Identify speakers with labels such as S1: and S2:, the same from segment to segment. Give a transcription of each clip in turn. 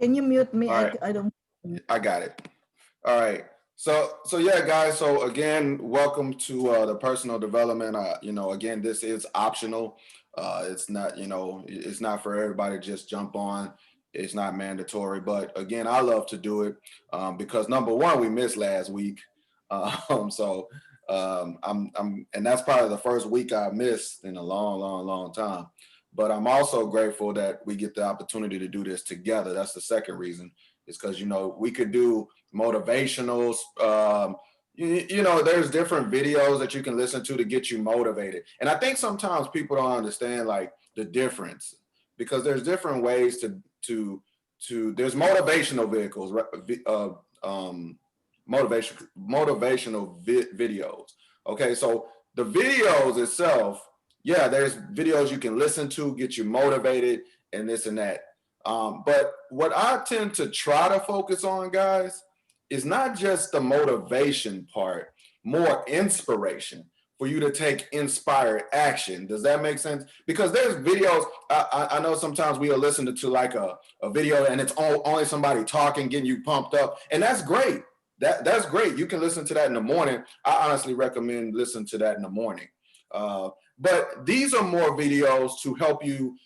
S1: Can you mute me?
S2: All right,
S1: I don't.
S2: I got it. All right. So yeah, guys. So again, welcome to the personal development. Again, this is optional. It's not, it's not for everybody to just jump on. It's not mandatory. But again, I love to do it because number one, we missed last week. So and that's probably the first week I missed in a long, long, long time. But I'm also grateful that we get the opportunity to do this together. That's the second reason. Is because we could do motivationals. There's different videos that you can listen to get you motivated. And I think sometimes people don't understand like the difference because there's different ways to there's motivational vehicles, videos. Okay, so the videos itself, yeah, there's videos you can listen to, get you motivated, and this and that. But what I tend to try to focus on, guys, is not just the motivation part, more inspiration for you to take inspired action. Does that make sense? Because there's videos, I know sometimes we'll listen to like a video and it's only somebody talking, getting you pumped up. And that's great. That's great. You can listen to that in the morning. I honestly recommend listening to that in the morning. But these are more videos to help you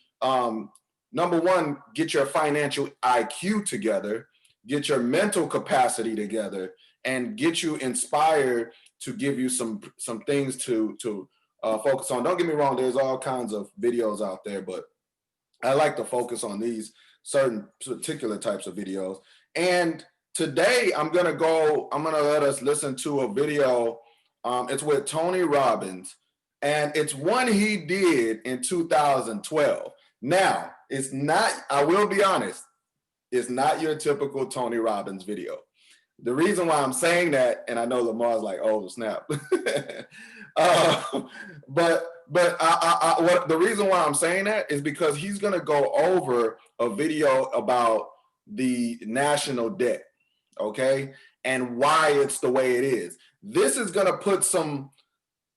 S2: number one, get your financial IQ together, get your mental capacity together, and get you inspired to give you some things to focus on. Don't get me wrong, there's all kinds of videos out there, but I like to focus on these certain particular types of videos. And today I'm gonna let us listen to a video. It's with Tony Robbins, and it's one he did in 2012. Now, it's not, I will be honest, it's not your typical Tony Robbins video. The reason why I'm saying that, and I know Lamar's like, oh, snap. But the reason why I'm saying that is because he's going to go over a video about the national debt, okay? And why it's the way it is. This is going to put some,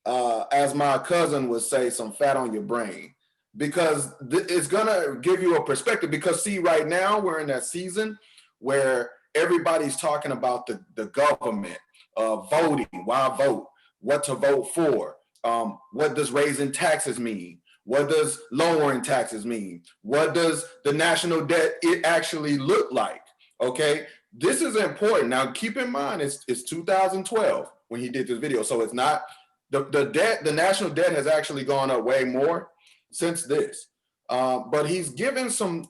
S2: as my cousin would say, some fat on your brain. Because it's going to give you a perspective. Because see, right now we're in that season where everybody's talking about the government, voting, why vote, what to vote for, what does raising taxes mean, what does lowering taxes mean, what does the national debt it actually look like, okay? This is important. Now, keep in mind, it's 2012 when he did this video. So it's not, the national debt has actually gone up way more since this, but he's given some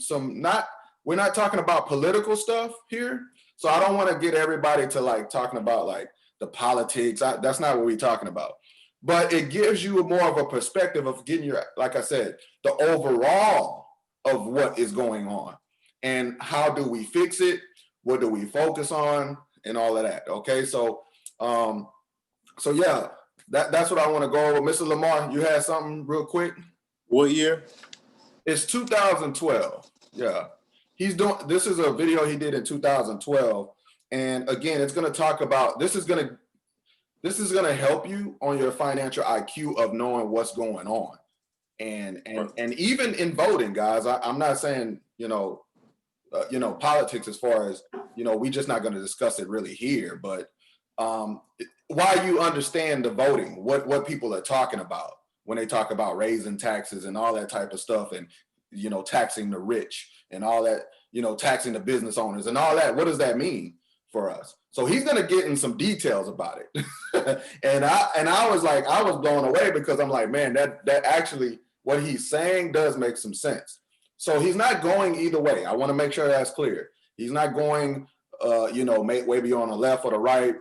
S2: not, we're not talking about political stuff here, so I don't want to get everybody to like talking about like the politics. That's not what we're talking about, but it gives you more of a perspective of getting your, like I said, the overall of what is going on and how do we fix it, what do we focus on, and all of that. Okay, so yeah, that's what I want to go over. Mr. Lamar, you had something real quick?
S3: What year?
S2: It's 2012. Yeah. This is a video he did in 2012. And again, it's going to talk about, this is going to help you on your financial IQ of knowing what's going on. And even in voting, guys, I'm not saying, politics as far as, we just not going to discuss it really here, but why you understand the voting, what people are talking about when they talk about raising taxes and all that type of stuff, and taxing the rich and all that, taxing the business owners and all that. What does that mean for us? So he's going to get in some details about it. and I was like, I was blown away because I'm like, man, that actually what he's saying does make some sense. So he's not going either way. I want to make sure that's clear. He's not going maybe on the left or the right,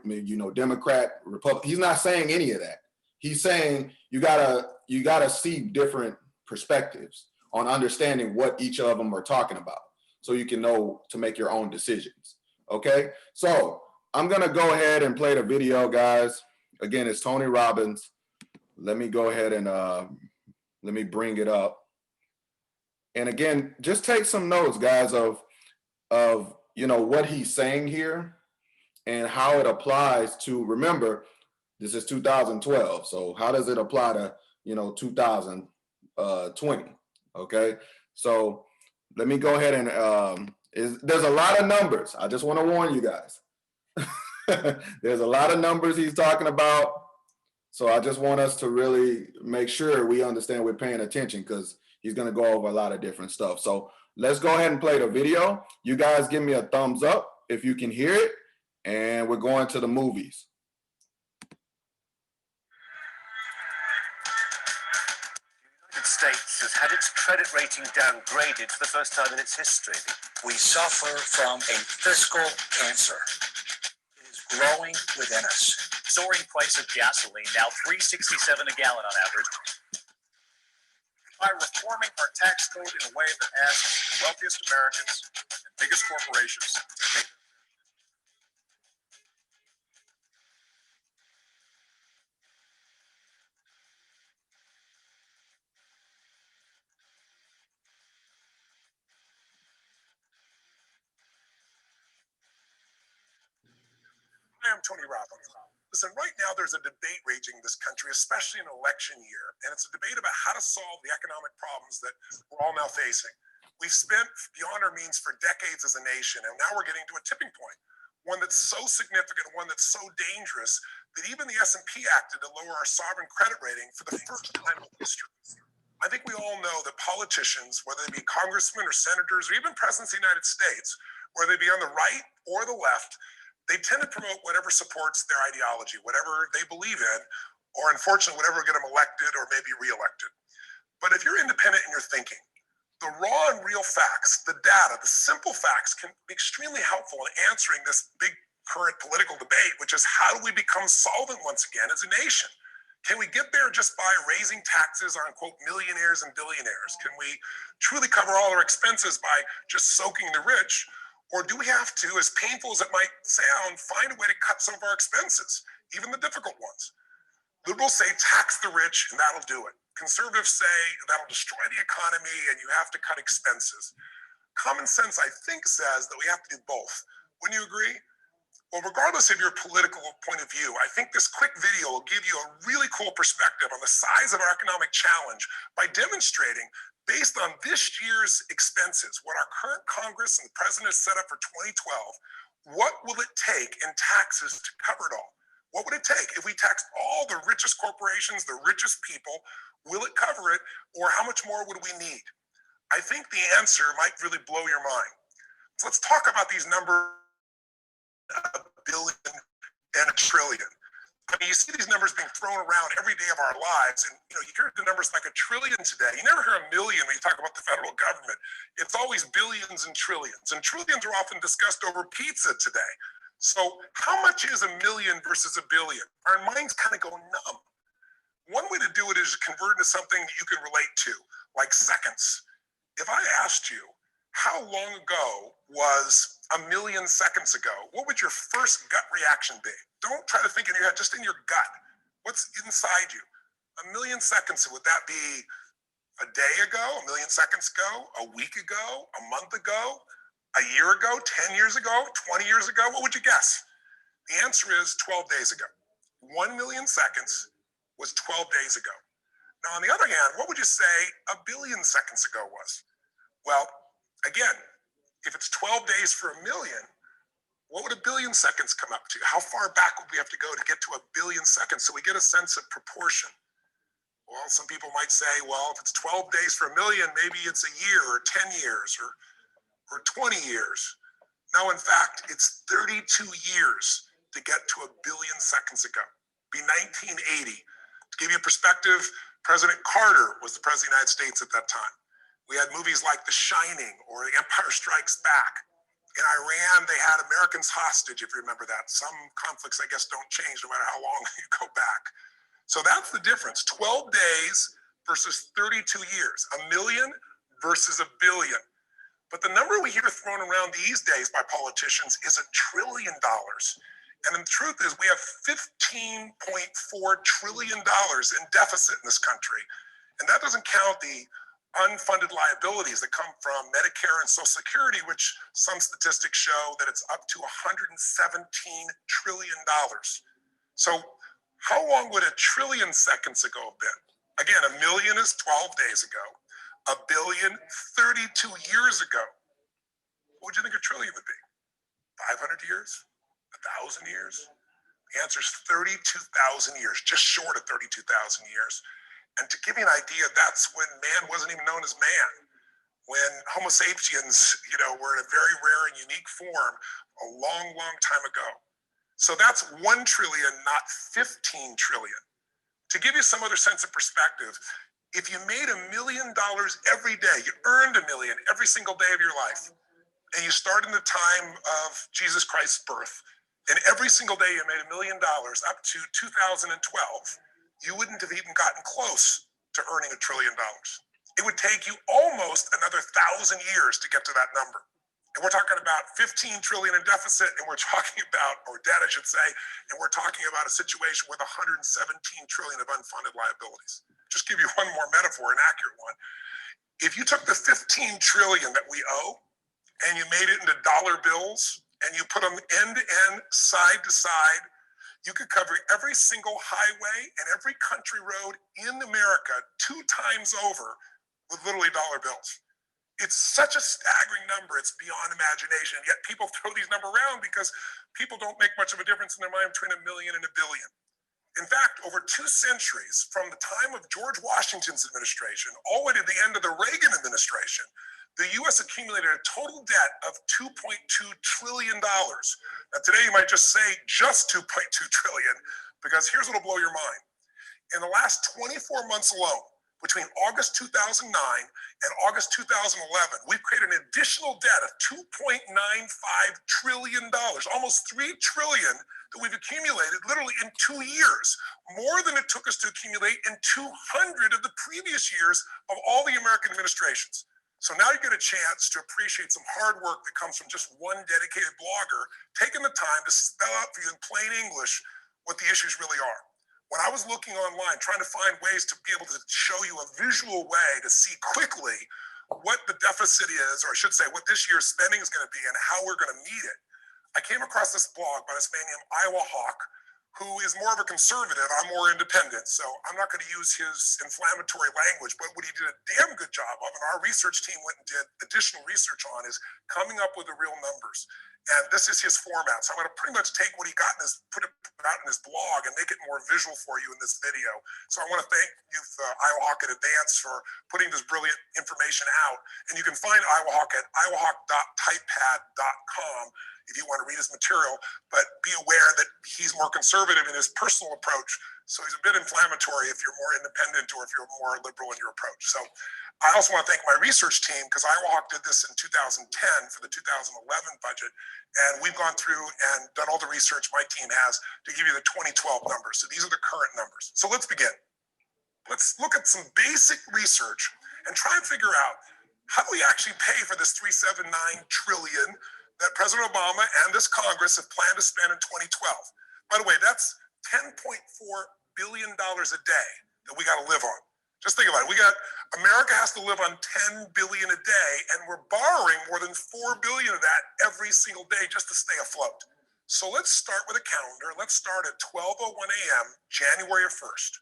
S2: Democrat, Republican. He's not saying any of that. He's saying you gotta see different perspectives on understanding what each of them are talking about, so you can know to make your own decisions. Okay, so I'm gonna go ahead and play the video, guys. Again, it's Tony Robbins. Let me go ahead and let me bring it up. And again, just take some notes, guys, of what he's saying here and how it applies to, remember, this is 2012. So how does it apply to, 2020? Okay. So let me go ahead and There's a lot of numbers. I just want to warn you guys. There's a lot of numbers he's talking about. So I just want us to really make sure we understand we're paying attention, because he's going to go over a lot of different stuff. So let's go ahead and play the video. You guys give me a thumbs up if you can hear it. And we're going to the movies.
S1: The United States has had its credit rating downgraded for the first time in its history.
S3: We suffer from a fiscal cancer. It is growing within us.
S1: Soaring price of gasoline, now $3.67 a gallon on average.
S4: By reforming our tax code in a way that asks the wealthiest Americans and biggest corporations to pay. I am Tony Robbins. Listen, right now there's a debate raging in this country, especially in an election year, and it's a debate about how to solve the economic problems that we're all now facing. We've spent beyond our means for decades as a nation, and now we're getting to a tipping point, one that's so significant, one that's so dangerous, that even the S&P acted to lower our sovereign credit rating for the first time in history. I think we all know that politicians, whether they be congressmen or senators or even presidents of the United States, whether they be on the right or the left, they tend to promote whatever supports their ideology, whatever they believe in, or unfortunately, whatever will get them elected or maybe reelected. But if you're independent in your thinking, the raw and real facts, the data, the simple facts can be extremely helpful in answering this big current political debate, which is how do we become solvent once again as a nation? Can we get there just by raising taxes on, quote, millionaires and billionaires? Can we truly cover all our expenses by just soaking the rich? Or do we have to, as painful as it might sound, find a way to cut some of our expenses, even the difficult ones? Liberals say tax the rich and that'll do it. Conservatives say that'll destroy the economy and you have to cut expenses. Common sense, I think, says that we have to do both. Wouldn't you agree? Well, regardless of your political point of view, I think this quick video will give you a really cool perspective on the size of our economic challenge by demonstrating, based on this year's expenses, what our current Congress and the president has set up for 2012, what will it take in taxes to cover it all? What would it take if we taxed all the richest corporations, the richest people? Will it cover it, or how much more would we need? I think the answer might really blow your mind. So let's talk about these numbers, a billion and a trillion. I mean, you see these numbers being thrown around every day of our lives, and you hear the numbers like a trillion today. You never hear a million when you talk about the federal government. It's always billions and trillions are often discussed over pizza today. So how much is a million versus a billion? Our minds kind of go numb. One way to do it is to convert into something that you can relate to, like seconds. If I asked you, how long ago was a million seconds ago? What would your first gut reaction be? Don't try to think in your head, just in your gut. What's inside you? A million seconds, would that be a day ago, a million seconds ago, a week ago, a month ago, a year ago, 10 years ago, 20 years ago? What would you guess? The answer is 12 days ago. 1 million seconds was 12 days ago. Now, on the other hand, what would you say a billion seconds ago was? Well, again, if it's 12 days for a million, what would a billion seconds come up to? How far back would we have to go to get to a billion seconds so we get a sense of proportion? Well, some people might say, well, if it's 12 days for a million, maybe it's a year or 10 years or 20 years. No, in fact, it's 32 years to get to a billion seconds ago. Be 1980. To give you a perspective, President Carter was the president of the United States at that time. We had movies like The Shining or The Empire Strikes Back. In Iran, they had Americans hostage, if you remember that. Some conflicts, I guess, don't change no matter how long you go back. So that's the difference. 12 days versus 32 years. A million versus a billion. But the number we hear thrown around these days by politicians is $1 trillion. And the truth is we have $15.4 trillion in deficit in this country. And that doesn't count the unfunded liabilities that come from Medicare and Social Security, which some statistics show that it's up to $117 trillion. So how long would 1 trillion seconds ago have been? Again, a million is 12 days ago. A billion, 32 years ago. What would you think trillion would be? 500 years? 1,000 years? The answer is 32,000 years, just short of 32,000 years. And to give you an idea, that's when man wasn't even known as man. When Homo sapiens, were in a very rare and unique form a long, long time ago. So that's 1 trillion, not 15 trillion. To give you some other sense of perspective, if you made $1 million every day, you earned $1 million every single day of your life, and you start in the time of Jesus Christ's birth, and every single day you made $1 million up to 2012, you wouldn't have even gotten close to earning $1 trillion. It would take you almost another 1,000 years to get to that number. And we're talking about 15 trillion in deficit, and we're talking about, or debt, I should say, and we're talking about a situation with 117 trillion of unfunded liabilities. Just give you one more metaphor, an accurate one. If you took the 15 trillion that we owe, and you made it into dollar bills, and you put them end to end, side to side, you could cover every single highway and every country road in America 2 times over with literally dollar bills. It's such a staggering number, it's beyond imagination. Yet people throw these numbers around because people don't make much of a difference in their mind between $1 million and $1 billion. In fact, over 2 centuries, from the time of George Washington's administration all the way to the end of the Reagan administration, the US accumulated a total debt of $2.2 trillion. Now today you might just say just 2.2 trillion, because here's what'll blow your mind. In the last 24 months alone, between August 2009 and August 2011, we've created an additional debt of $2.95 trillion, almost $3 trillion that we've accumulated literally in 2 years, more than it took us to accumulate in 200 of the previous years of all the American administrations. So now you get a chance to appreciate some hard work that comes from just one dedicated blogger taking the time to spell out for you in plain English what the issues really are. When I was looking online, trying to find ways to be able to show you a visual way to see quickly what the deficit is, or I should say what this year's spending is going to be and how we're going to meet it, I came across this blog by this man named Iowa Hawk, who is more of a conservative. I'm more independent, so I'm not going to use his inflammatory language, but what he did a damn good job of, and our research team went and did additional research on, is coming up with the real numbers. And this is his format. So I'm going to pretty much take what he got in his, put it out in his blog and make it more visual for you in this video. So I want to thank you, Iowa Hawk, in advance for putting this brilliant information out. And you can find Iowa Hawk at iowahawk.typepad.com if you want to read his material, but be aware that he's more conservative in his personal approach. So he's a bit inflammatory if you're more independent or if you're more liberal in your approach. So I also want to thank my research team, because Iowa Hawk did this in 2010 for the 2011 budget. And we've gone through and done all the research my team has to give you the 2012 numbers. So these are the current numbers. So let's begin. Let's look at some basic research and try and figure out, how do we actually pay for this $379 trillion that President Obama and this Congress have planned to spend in 2012? By the way, that's $10.4 billion a day that we got to live on. Just think about it. America has to live on 10 billion a day, and we're borrowing more than 4 billion of that every single day just to stay afloat. So let's start with a calendar. Let's start at 12:01 a.m., January 1st.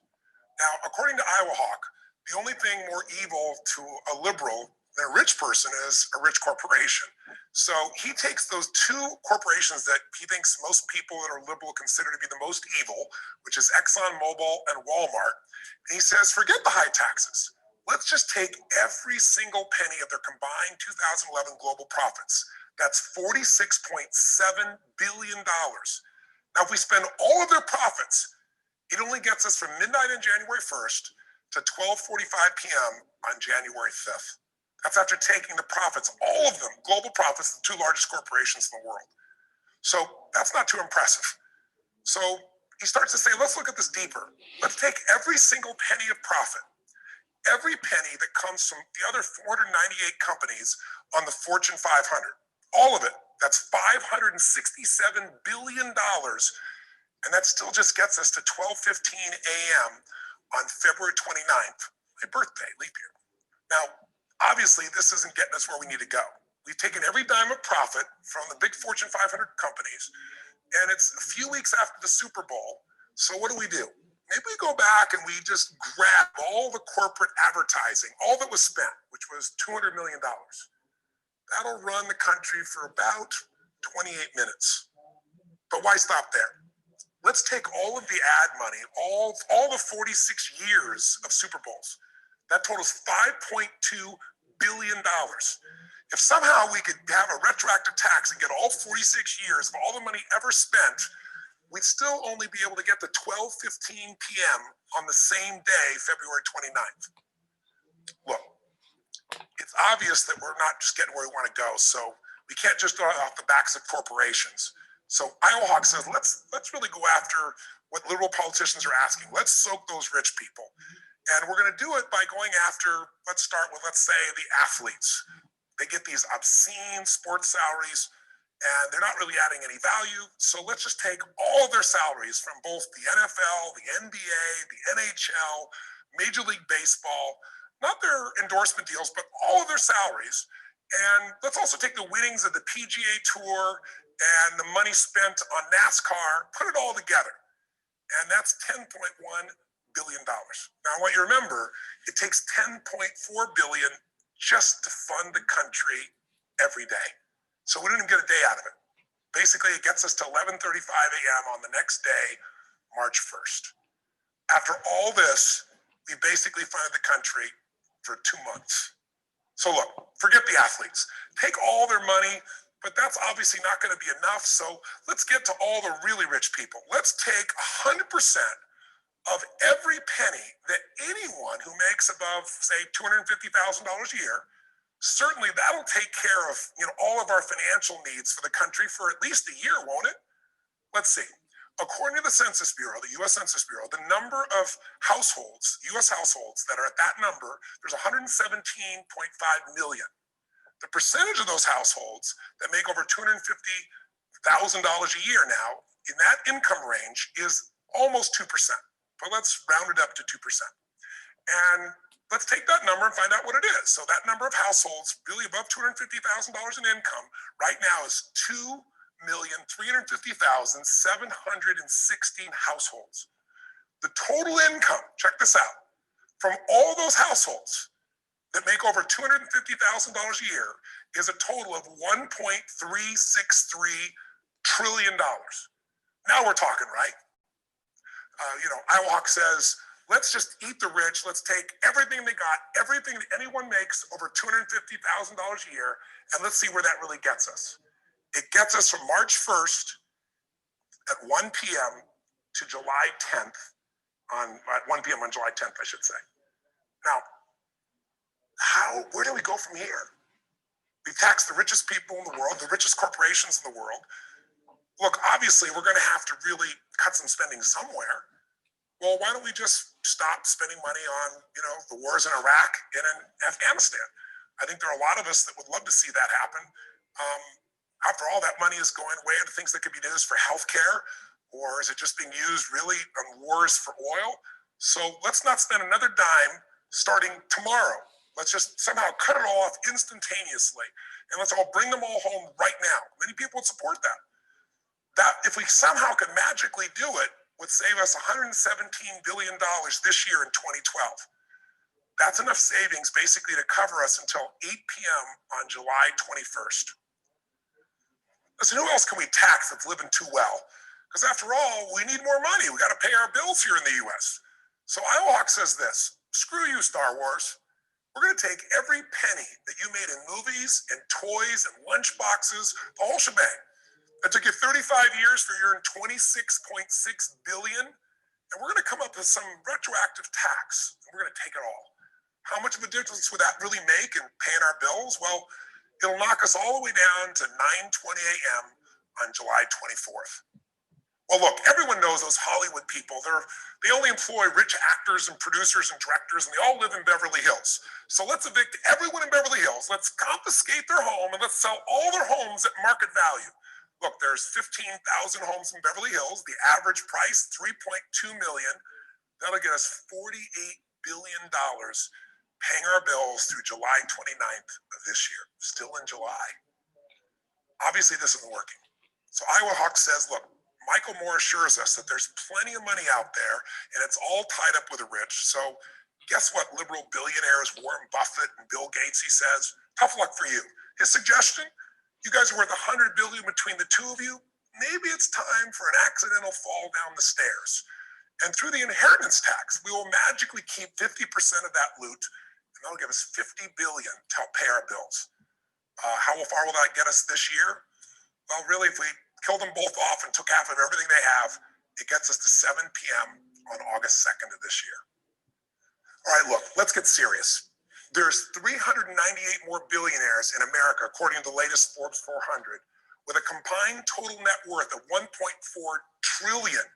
S4: Now, according to Iowa Hawk, the only thing more evil to a liberal than a rich person is a rich corporation. So he takes those 2 corporations that he thinks most people that are liberal consider to be the most evil, which is ExxonMobil and Walmart, and he says, forget the high taxes. Let's just take every single penny of their combined 2011 global profits. That's $46.7 billion. Now, if we spend all of their profits, it only gets us from midnight on January 1st to 12:45 p.m. on January 5th. That's after taking the profits, all of them, global profits, the 2 largest corporations in the world. So that's not too impressive. So he starts to say, let's look at this deeper. Let's take every single penny of profit, every penny that comes from the other 498 companies on the Fortune 500, all of it. That's $567 billion. And that still just gets us to 12:15 a.m. on February 29th, my birthday, leap year. Now, obviously, this isn't getting us where we need to go. We've taken every dime of profit from the big Fortune 500 companies, and it's a few weeks after the Super Bowl. So what do? Maybe we go back and we just grab all the corporate advertising, all that was spent, which was $200 million. That'll run the country for about 28 minutes. But why stop there? Let's take all of the ad money, all the 46 years of Super Bowls. That totals $5.2 billion. If somehow we could have a retroactive tax and get all 46 years of all the money ever spent, we'd still only be able to get to 12:15 p.m. on the same day, February 29th. Look, it's obvious that we're not just getting where we want to go, so we can't just go off the backs of corporations. So Iowa Hawk says, let's really go after what liberal politicians are asking. Let's soak those rich people. And we're going to do it by going after, let's start with, let's say, the athletes. They get these obscene sports salaries, and they're not really adding any value. So let's just take all of their salaries from both the NFL, the NBA, the NHL, Major League Baseball, not their endorsement deals, but all of their salaries. And let's also take the winnings of the PGA Tour and the money spent on NASCAR, put it all together. And that's $10.1 billion. Now, I want you to remember, it takes $10.4 billion just to fund the country every day. So we don't even get a day out of it. Basically, it gets us to 11:35 a.m. on the next day, March 1st. After all this, we basically funded the country for 2 months. So look, forget the athletes. Take all their money, but that's obviously not going to be enough. So let's get to all the really rich people. Let's take 100% of every penny that anyone who makes above, say, $250,000 a year. Certainly that'll take care of, all of our financial needs for the country for at least a year, won't it? Let's see. According to the Census Bureau, the U.S. Census Bureau, the number of households, U.S. households that are at that number, there's 117.5 million. The percentage of those households that make over $250,000 a year now in that income range is almost 2%. But let's round it up to 2%. And let's take that number and find out what it is. So that number of households really above $250,000 in income right now is 2,350,716 households. The total income, check this out, from all those households that make over $250,000 a year is a total of $1.363 trillion. Now we're talking, right? Iowa Hawk says, let's just eat the rich. Let's take everything they got, everything that anyone makes over $250,000 a year, and let's see where that really gets us. It gets us from March 1st at 1 p.m. to July 10th, at 1 p.m. on July 10th, I should say. Now, where do we go from here? We tax the richest people in the world, the richest corporations in the world. Look, obviously, we're going to have to really cut some spending somewhere. Well, why don't we just stop spending money on, the wars in Iraq and in Afghanistan? I think there are a lot of us that would love to see that happen. After all, that money is going away into things that could be used for healthcare, or is it just being used really on wars for oil? So let's not spend another dime starting tomorrow. Let's just somehow cut it all off instantaneously, and let's all bring them all home right now. Many people would support that. That, if we somehow could magically do it, would save us $117 billion this year in 2012. That's enough savings basically to cover us until 8 p.m. on July 21st. Listen, who else can we tax that's living too well? Because after all, we need more money. We got to pay our bills here in the U.S. So Iowa Hawk says this: screw you, Star Wars. We're going to take every penny that you made in movies and toys and lunch boxes, the whole shebang. It took you 35 years for your $26.6 billion, and we're going to come up with some retroactive tax, and we're going to take it all. How much of a difference would that really make in paying our bills? Well, it'll knock us all the way down to 9:20 a.m. on July 24th. Well, look, everyone knows those Hollywood people. They only employ rich actors and producers and directors, and they all live in Beverly Hills. So let's evict everyone in Beverly Hills. Let's confiscate their home, and let's sell all their homes at market value. Look, there's 15,000 homes in Beverly Hills. The average price, $3.2 million. That'll get us $48 billion paying our bills through July 29th of this year. Still in July. Obviously, this isn't working. So Iowa Hawk says, look, Michael Moore assures us that there's plenty of money out there, and it's all tied up with the rich. So guess what, liberal billionaires Warren Buffett and Bill Gates, he says, tough luck for you. His suggestion, you guys are worth $100 billion between the two of you. Maybe it's time for an accidental fall down the stairs. And through the inheritance tax, we will magically keep 50% of that loot, and that'll give us $50 billion to help pay our bills. How far will that get us this year? Well, really, if we killed them both off and took half of everything they have, it gets us to 7 p.m. on August 2nd of this year. All right, look, let's get serious. There's 398 more billionaires in America, according to the latest Forbes 400, with a combined total net worth of 1.4 trillion.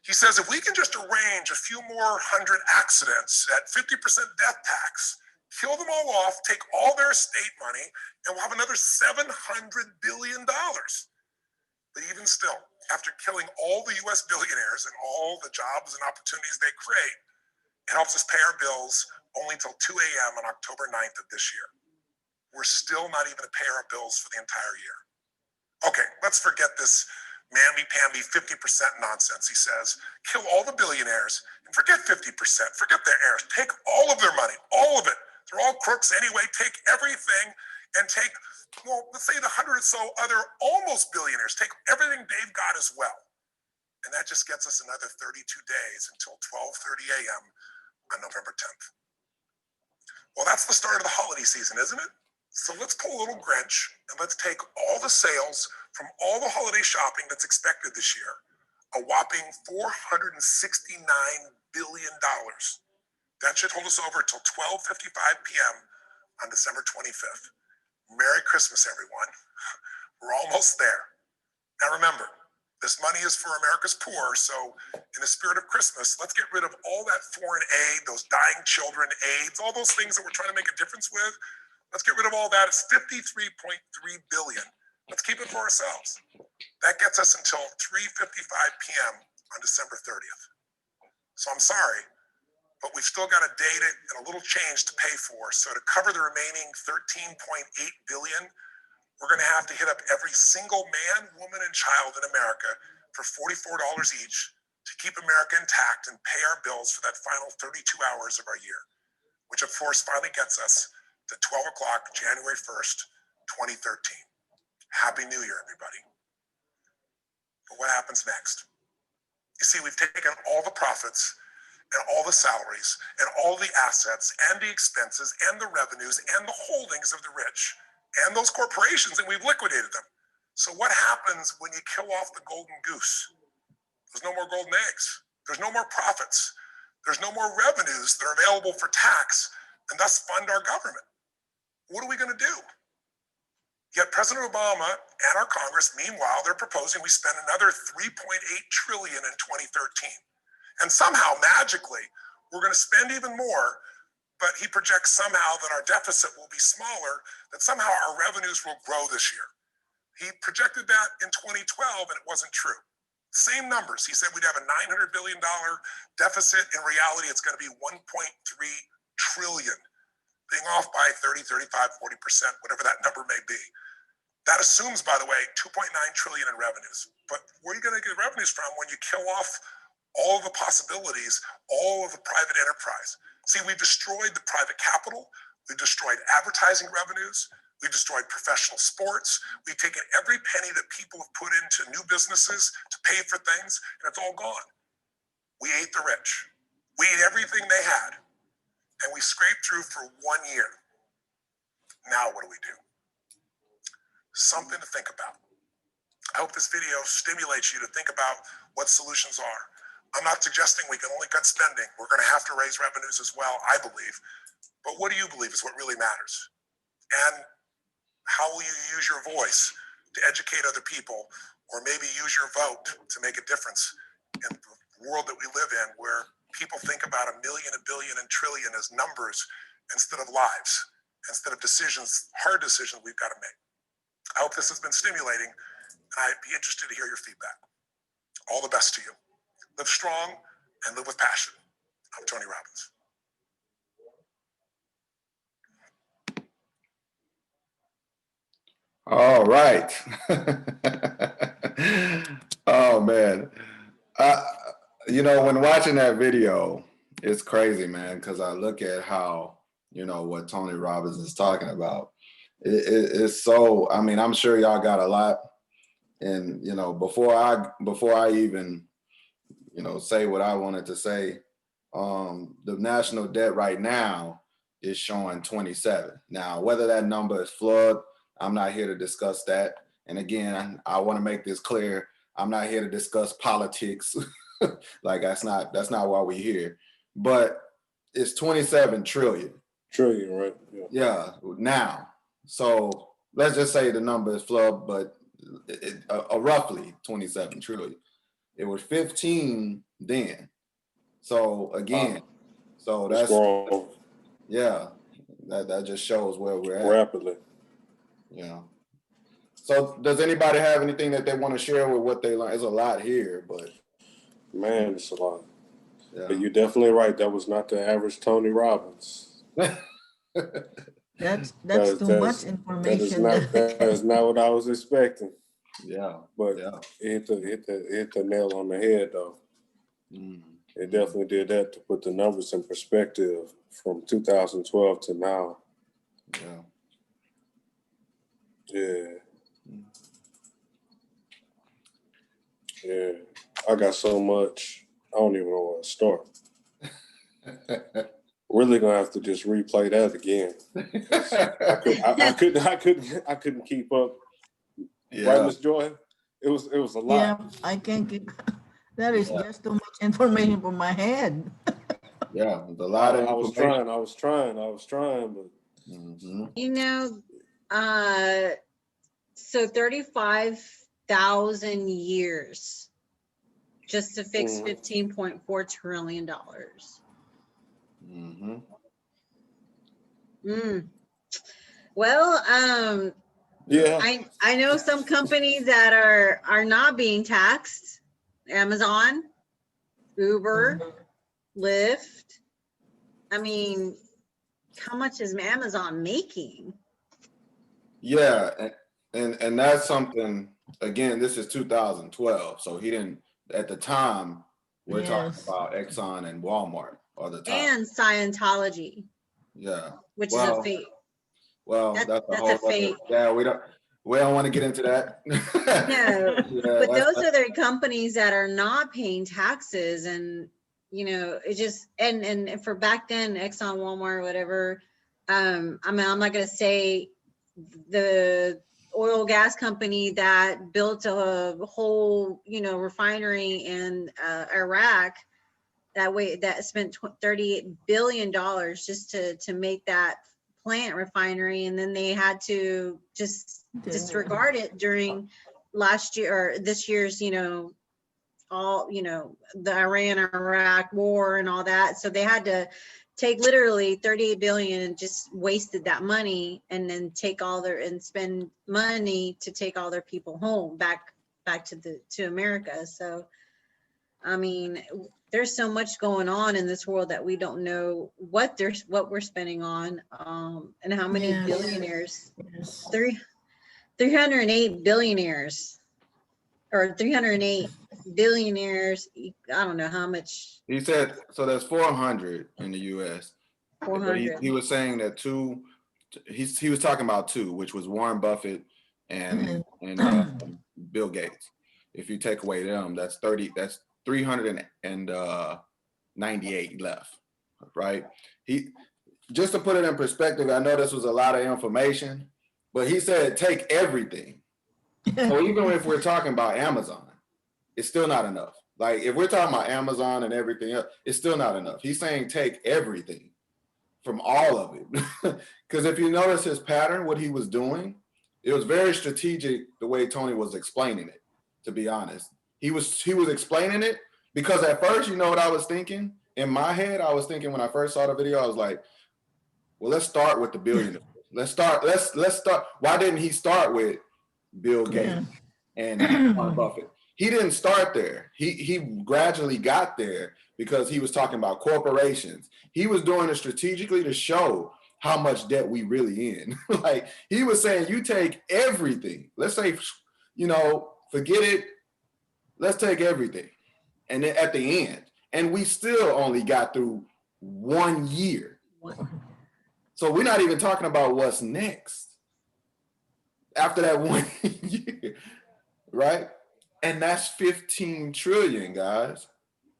S4: He says if we can just arrange a few more hundred accidents at 50% death tax, kill them all off, take all their estate money, and we'll have another $700 billion. But even still, after killing all the US billionaires and all the jobs and opportunities they create, it helps us pay our bills only until 2 a.m. on October 9th of this year. We're still not even to pay our bills for the entire year. Okay, let's forget this mamby-pamby 50% nonsense, he says. Kill all the billionaires and forget 50%, forget their heirs. Take all of their money, all of it. They're all crooks anyway. Take everything and take, well, let's say the 100 or so other almost billionaires. Take everything they've got as well. And that just gets us another 32 days until 12:30 a.m. on November 10th. Well, that's the start of the holiday season, isn't it? So let's pull a little Grinch and let's take all the sales from all the holiday shopping that's expected this year, a whopping $469 billion. That should hold us over until 12:55 p.m. on December 25th. Merry Christmas, everyone. We're almost there. Now remember, this money is for America's poor, so in the spirit of Christmas, let's get rid of all that foreign aid, those dying children AIDS, all those things that we're trying to make a difference with. Let's get rid of all that. It's $53.3 billion. Let's keep it for ourselves. That gets us until 3:55 p.m. on December 30th. So I'm sorry, but we've still got a date and a little change to pay for. So to cover the remaining 13.8 billion, we're going to have to hit up every single man, woman, and child in America for $44 each to keep America intact and pay our bills for that final 32 hours of our year, which of course finally gets us to 12 o'clock, January 1st, 2013. Happy New Year, everybody. But what happens next? You see, we've taken all the profits and all the salaries and all the assets and the expenses and the revenues and the holdings of the rich and those corporations, and we've liquidated them. So what happens when you kill off the golden goose? There's no more golden eggs. There's no more profits. There's no more revenues that are available for tax and thus fund our government. What are we going to do? Yet President Obama and our Congress, meanwhile, they're proposing we spend another $3.8 trillion in 2013. And somehow, magically, we're going to spend even more, but he projects somehow that our deficit will be smaller, that somehow our revenues will grow this year. He projected that in 2012, and it wasn't true. Same numbers. He said we'd have a $900 billion deficit. In reality, it's going to be 1.3 trillion, being off by 30, 35, 40%, whatever that number may be. That assumes, by the way, 2.9 trillion in revenues. But where are you going to get revenues from when you kill off all of the possibilities, all of the private enterprise? See, we've destroyed the private capital. We've destroyed advertising revenues. We've destroyed professional sports. We've taken every penny that people have put into new businesses to pay for things, and it's all gone. We ate the rich. We ate everything they had, and we scraped through for 1 year. Now what do we do? Something to think about. I hope this video stimulates you to think about what solutions are. I'm not suggesting we can only cut spending. We're going to have to raise revenues as well, I believe. But what do you believe is what really matters? And how will you use your voice to educate other people, or maybe use your vote to make a difference in the world that we live in, where people think about a million, a billion, and trillion as numbers instead of lives, instead of decisions, hard decisions we've got to make. I hope this has been stimulating, and I'd be interested to hear your feedback. All the best to you. Live strong and live with passion. I'm Tony Robbins.
S2: All right. Oh man. You know, when watching that video, it's crazy, man, because I look at how, you know, what Tony Robbins is talking about. It's so. I mean, I'm sure y'all got a lot, and you know, before I even say what I wanted to say, the national debt right now is showing 27. Now, whether that number is flawed, I'm not here to discuss that. And again, I want to make this clear. I'm not here to discuss politics. Like that's not why we're here. But it's 27 trillion.
S5: Trillion, right?
S2: Yeah, now. So let's just say the number is flawed, but roughly 27 trillion. It was 15 then. So again, so
S5: It's
S2: that's
S5: growing
S2: yeah, that just shows where we're at.
S5: rapidly.
S2: Yeah. So does anybody have anything that they want to share with what they learned? There's a lot here, but
S5: Man, it's a lot.
S2: yeah.
S5: But you're definitely right. That was not the average Tony Robbins.
S6: That's
S5: That-
S6: too
S5: that
S6: much
S5: is-
S6: information.
S5: That is not what I was expecting.
S2: Yeah.
S5: But
S2: Yeah.
S5: it hit the nail on the head though.
S2: Mm.
S5: It definitely did that to put the numbers in perspective from 2012 to now.
S2: Yeah.
S5: Yeah. Yeah. I got so much. I don't even know where to start. Really gonna have to just replay that again. I couldn't keep up.
S2: Yeah.
S5: Right, Miss Joy? It was a lot.
S6: Yeah, I can't get, that is just too much information for my head.
S2: Yeah. There's a lot of
S5: I was
S2: information.
S5: trying, but
S2: Mhm.
S7: You know, so 35,000 years just to fix
S5: Mhm.
S7: $15.4 trillion.
S2: Mhm.
S7: Well,
S5: yeah.
S7: I know some companies that are not being taxed. Amazon, Uber, Lyft. I mean, how much is Amazon making?
S2: Yeah, and that's something. Again, this is 2012, so he didn't at the time. We're talking
S6: Yes.
S2: about Exxon and Walmart are the top.
S7: And Scientology,
S2: Yeah.
S7: which is
S2: Well,
S7: a fake.
S2: Well,
S7: That's
S2: that's a
S7: a
S2: whole other,
S7: fake.
S2: yeah, we don't want to get into that.
S7: No,
S2: Yeah,
S7: but
S2: that's-
S7: those are the companies that are not paying taxes, and it just and for back then, Exxon, Walmart, whatever. I mean, I'm not gonna say the oil gas company that built a whole refinery in Iraq that spent $38 billion just to make that plant refinery, and then they had to just disregard it during last year or this year's all the Iran-Iraq war and all that. So they had to take literally 38 billion and just wasted that money, and then spend money to take all their people home back to America. So I mean, there's so much going on in this world that we don't know what we're spending on, and how many
S6: Yes.
S7: billionaires.
S6: Yes.
S7: 308 billionaires, or 308 billionaires. I don't know how much.
S2: He said so. There's 400 in the U.S. But
S7: 400.
S2: he was saying that two. He was talking about two, which was Warren Buffett and Bill Gates. If you take away them, that's 30. That's 398 left, right? He just to put it in perspective. I know this was a lot of information, but he said take everything. So even if we're talking about Amazon, it's still not enough. Like if we're talking about Amazon and everything else, it's still not enough. He's saying take everything from all of it. Because if you notice his pattern, what he was doing, it was very strategic the way Tony was explaining it, to be honest. He was explaining it because at first, you know what I was thinking? In my head, I was thinking when I first saw the video, I was like, well, let's start with the billionaires. Let's start. Why didn't he start with Bill Gates and Warren Buffett? He didn't start there. He gradually got there because he was talking about corporations. He was doing it strategically to show how much debt we really in. Like he was saying, you take everything. Let's say, forget it. Let's take everything. And then at the end, and we still only got through 1 year. So we're not even talking about what's next. after that 1 year, right? And that's 15 trillion, guys.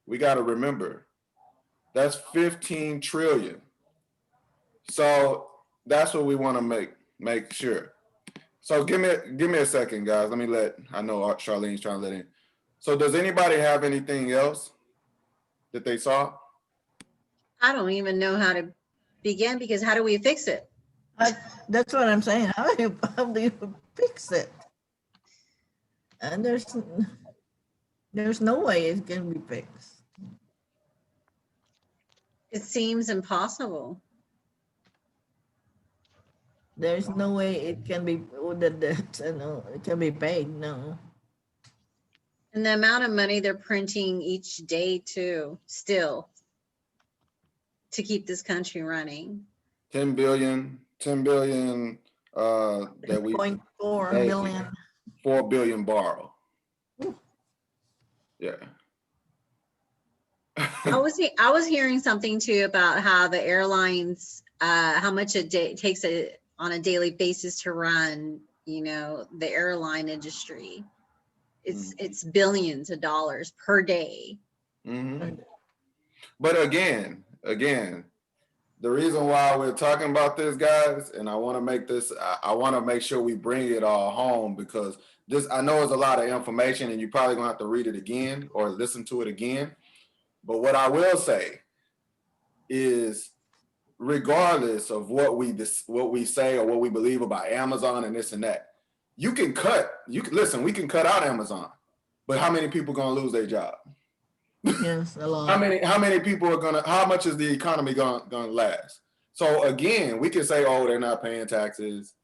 S2: We got to remember that's 15 trillion. So that's what we want to make sure. So give me a second, guys. I know Charlene's trying to let in. So does anybody have anything else that they saw?
S7: I don't even know how to begin because how do we fix it?
S6: That's what I'm saying. How do you fix it? And there's no way it can be fixed.
S7: It seems impossible.
S6: There's no way it can be it can be paid. No.
S7: And the amount of money they're printing each day too, still, to keep this country running.
S2: 10 billion that we
S6: 0.4
S2: Hey.
S6: billion.
S2: 4 billion borrow. Yeah.
S7: I was hearing something too about how the airlines, how much it takes on a daily basis to run, the airline industry. It's billions of dollars per day.
S2: Mm-hmm. But again, the reason why we're talking about this, guys, and I want to make sure we bring it all home, because I know it's a lot of information and you're probably gonna have to read it again or listen to it again. But what I will say is, regardless of what we say or what we believe about Amazon and this and that, we can cut out Amazon, but how many people gonna lose their job?
S6: Yes, a lot.
S2: How many people how much is the economy gonna last? So again, we can say, oh, they're not paying taxes.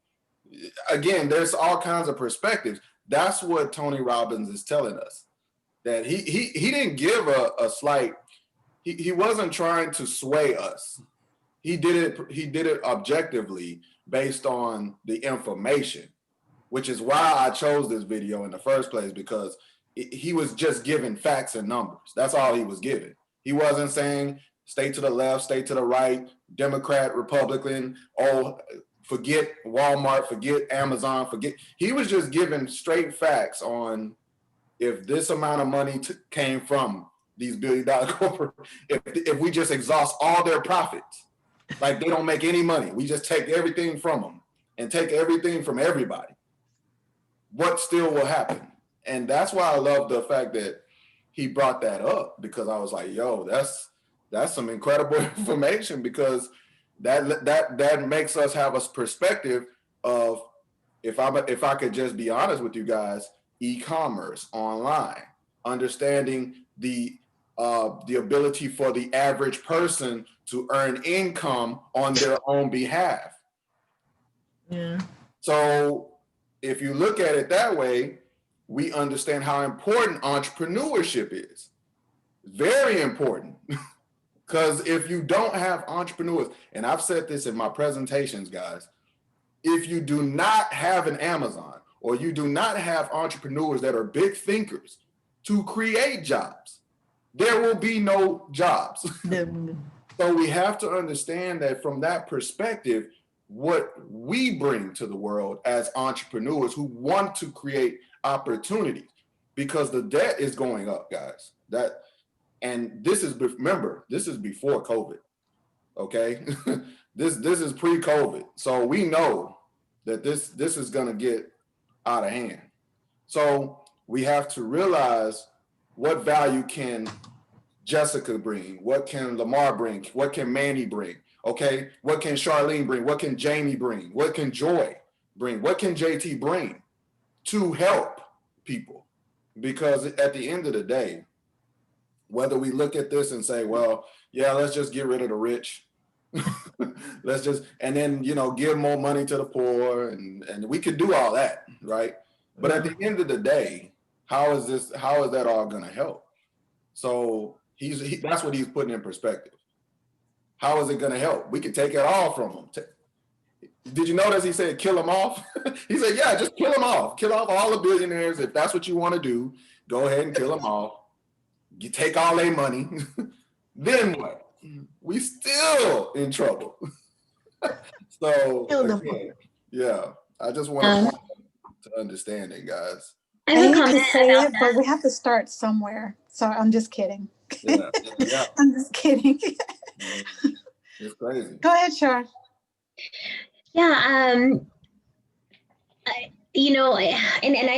S2: Again, there's all kinds of perspectives. That's what Tony Robbins is telling us. That he didn't give a slight, he wasn't trying to sway us. He did it objectively based on the information, which is why I chose this video in the first place, because he was just giving facts and numbers. That's all he was giving. He wasn't saying stay to the left, stay to the right, Democrat, Republican, forget Walmart, forget Amazon, he was just giving straight facts on if this amount of money came from these billion-dollar corporations, if we just exhaust all their profits, like they don't make any money, we just take everything from them and take everything from everybody, what still will happen? And that's why I love the fact that he brought that up, because I was like, yo, that's some incredible information, because that makes us have a perspective of, if I could just be honest with you guys, e-commerce, online, understanding the ability for the average person to earn income on their own behalf.
S6: Yeah.
S2: So if you look at it that way, we understand how important entrepreneurship is. Very important. Because if you don't have entrepreneurs, and I've said this in my presentations, guys, if you do not have an Amazon, or you do not have entrepreneurs that are big thinkers to create jobs, there will be no jobs. So we have to understand that from that perspective, what we bring to the world as entrepreneurs who want to create opportunities, because the debt is going up, guys. And this is, remember, this is before COVID. Okay, this is pre-COVID, so we know that this is going to get out of hand. So we have to realize, what value can Jessica bring? What can Lamar bring? What can Manny bring? Okay, what can Charlene bring? What can Jamie bring? What can Joy bring? What can JT bring to help people? Because at the end of the day, whether we look at this and say, well, yeah, let's just get rid of the rich, and then, give more money to the poor, and we could do all that, right? But at the end of the day, how is that all going to help? So that's what he's putting in perspective. How is it going to help? We could take it all from them. Did you notice he said kill them off? He said, yeah, just kill them off. Kill off all the billionaires. If that's what you want to do, go ahead and kill them off. You take all their money. Then what? We still in trouble. So again, yeah, I just want to to understanding, guys.
S8: I
S9: I
S8: have a
S9: hate to
S8: comment
S9: say
S8: about
S9: it, but we have to start somewhere. So I'm just kidding.
S2: Yeah, yeah,
S9: I'm just kidding.
S2: it's crazy.
S9: Go ahead, Shar.
S8: Yeah, and I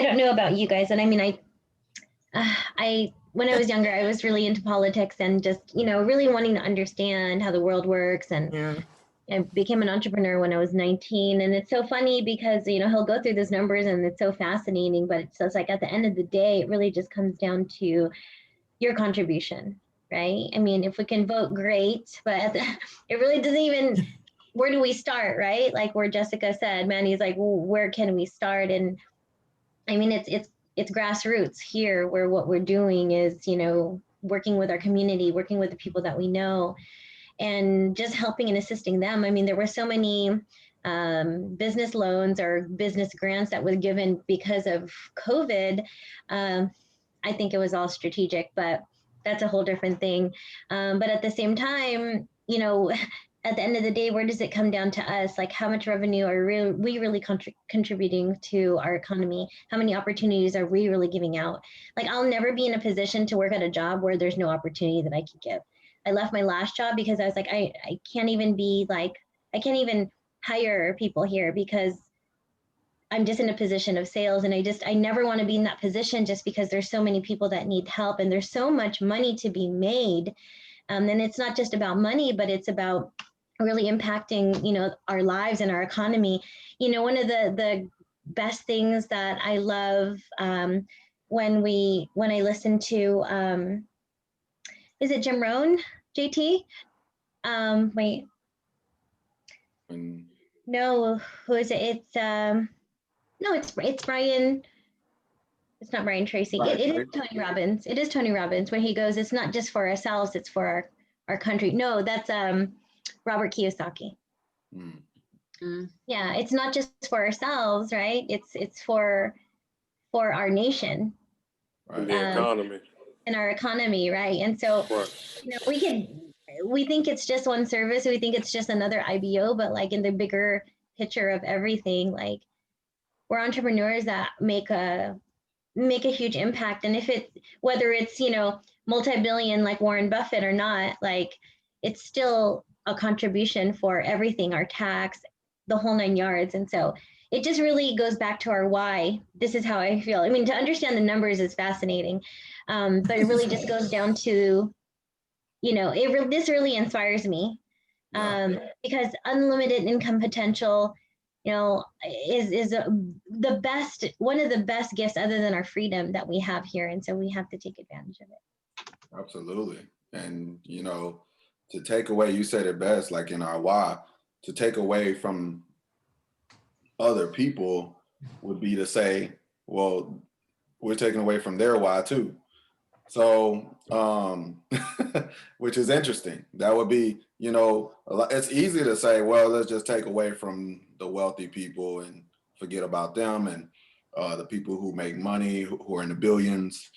S8: don't know about you guys, and I mean, I when I was younger, I was really into politics and just, really wanting to understand how the world works. And
S6: Yeah.
S8: I became an entrepreneur when I was 19. And it's so funny because, he'll go through those numbers and it's so fascinating, but it's like at the end of the day, it really just comes down to your contribution, right? I mean, if we can vote, great, but it really doesn't even, where do we start, right? Like where Jessica said, Manny's like, well, where can we start? And I mean, it's grassroots here, where what we're doing is, working with our community, working with the people that we know, and just helping and assisting them. I mean, there were so many business loans or business grants that were given because of COVID. I think it was all strategic, but that's a whole different thing. But at the same time, at the end of the day, where does it come down to us? Like, how much revenue are we really contributing to our economy? How many opportunities are we really giving out? Like, I'll never be in a position to work at a job where there's no opportunity that I could give. I left my last job because I was like, I can't even hire people here because I'm just in a position of sales. And I never want to be in that position just because there's so many people that need help and there's so much money to be made. And it's not just about money, but it's about really impacting, our lives and our economy. One of the best things that I love when I listen to, is it Jim Rohn, JT? Wait,
S2: And
S8: no, who is it? It's no, it's Brian. It's not Brian Tracy.
S2: Brian
S8: It is
S2: Tracy.
S8: Tony Robbins. It is Tony Robbins when he goes, it's not just for ourselves, it's for our country. No, that's Robert Kiyosaki. Yeah, it's not just for ourselves, right? It's for our nation.
S5: And the economy.
S8: And our economy, right? And so,
S5: Right.
S8: we think it's just one service. We think it's just another IBO, but like in the bigger picture of everything, like we're entrepreneurs that make a huge impact. And whether it's, multi-billion like Warren Buffett or not, like it's still a contribution for everything, our tax, the whole 9 yards. And so it just really goes back to our why. This is how I feel. I mean, to understand the numbers is fascinating. But it really just goes down to, this really inspires me because unlimited income potential, is one of the best gifts other than our freedom that we have here. And so we have to take advantage of it.
S2: Absolutely. And, to take away, you said it best, like in our why, to take away from other people would be to say, well, we're taking away from their why too. So, which is interesting. That would be, it's easy to say, well, let's just take away from the wealthy people and forget about them and the people who make money, who are in the billions,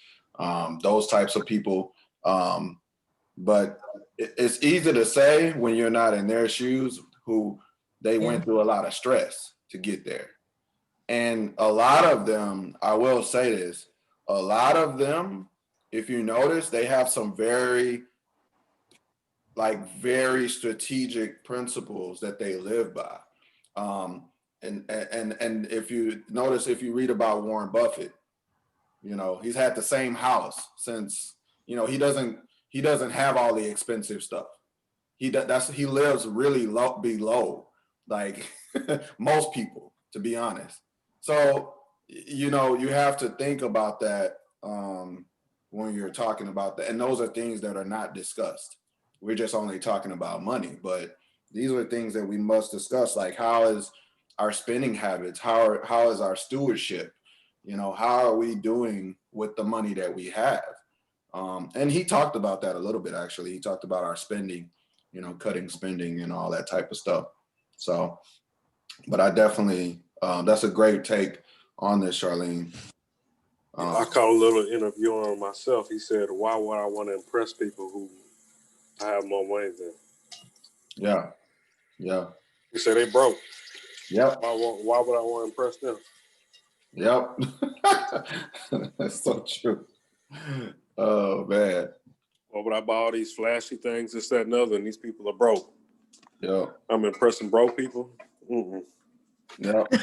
S2: those types of people. But it's easy to say when you're not in their shoes, who they went through a lot of stress to get there. And a lot of them, I will say this, a lot of them, if you notice, they have some very strategic principles that they live by. And if you notice, if you read about Warren Buffett, he's had the same house since, he doesn't have all the expensive stuff. He lives really below, like most people, to be honest. So, you have to think about that when you're talking about that. And those are things that are not discussed. We're just only talking about money, but these are things that we must discuss. Like, how is our spending habits? How is our stewardship? How are we doing with the money that we have? And he talked about that a little bit, actually. He talked about our spending, cutting spending and all that type of stuff. So, but I definitely, that's a great take on this, Charlene.
S5: I caught a little interview on myself. He said, why would I want to impress people who I have more money than?
S2: Yeah.
S5: He said they broke.
S2: Yep.
S5: Why would I want to impress them?
S2: Yep. That's so true. Oh man.
S5: Why would I buy all these flashy things, this, that, and other, and these people are broke?
S2: Yep.
S5: I'm impressing broke people. Mm-mm.
S2: Yep.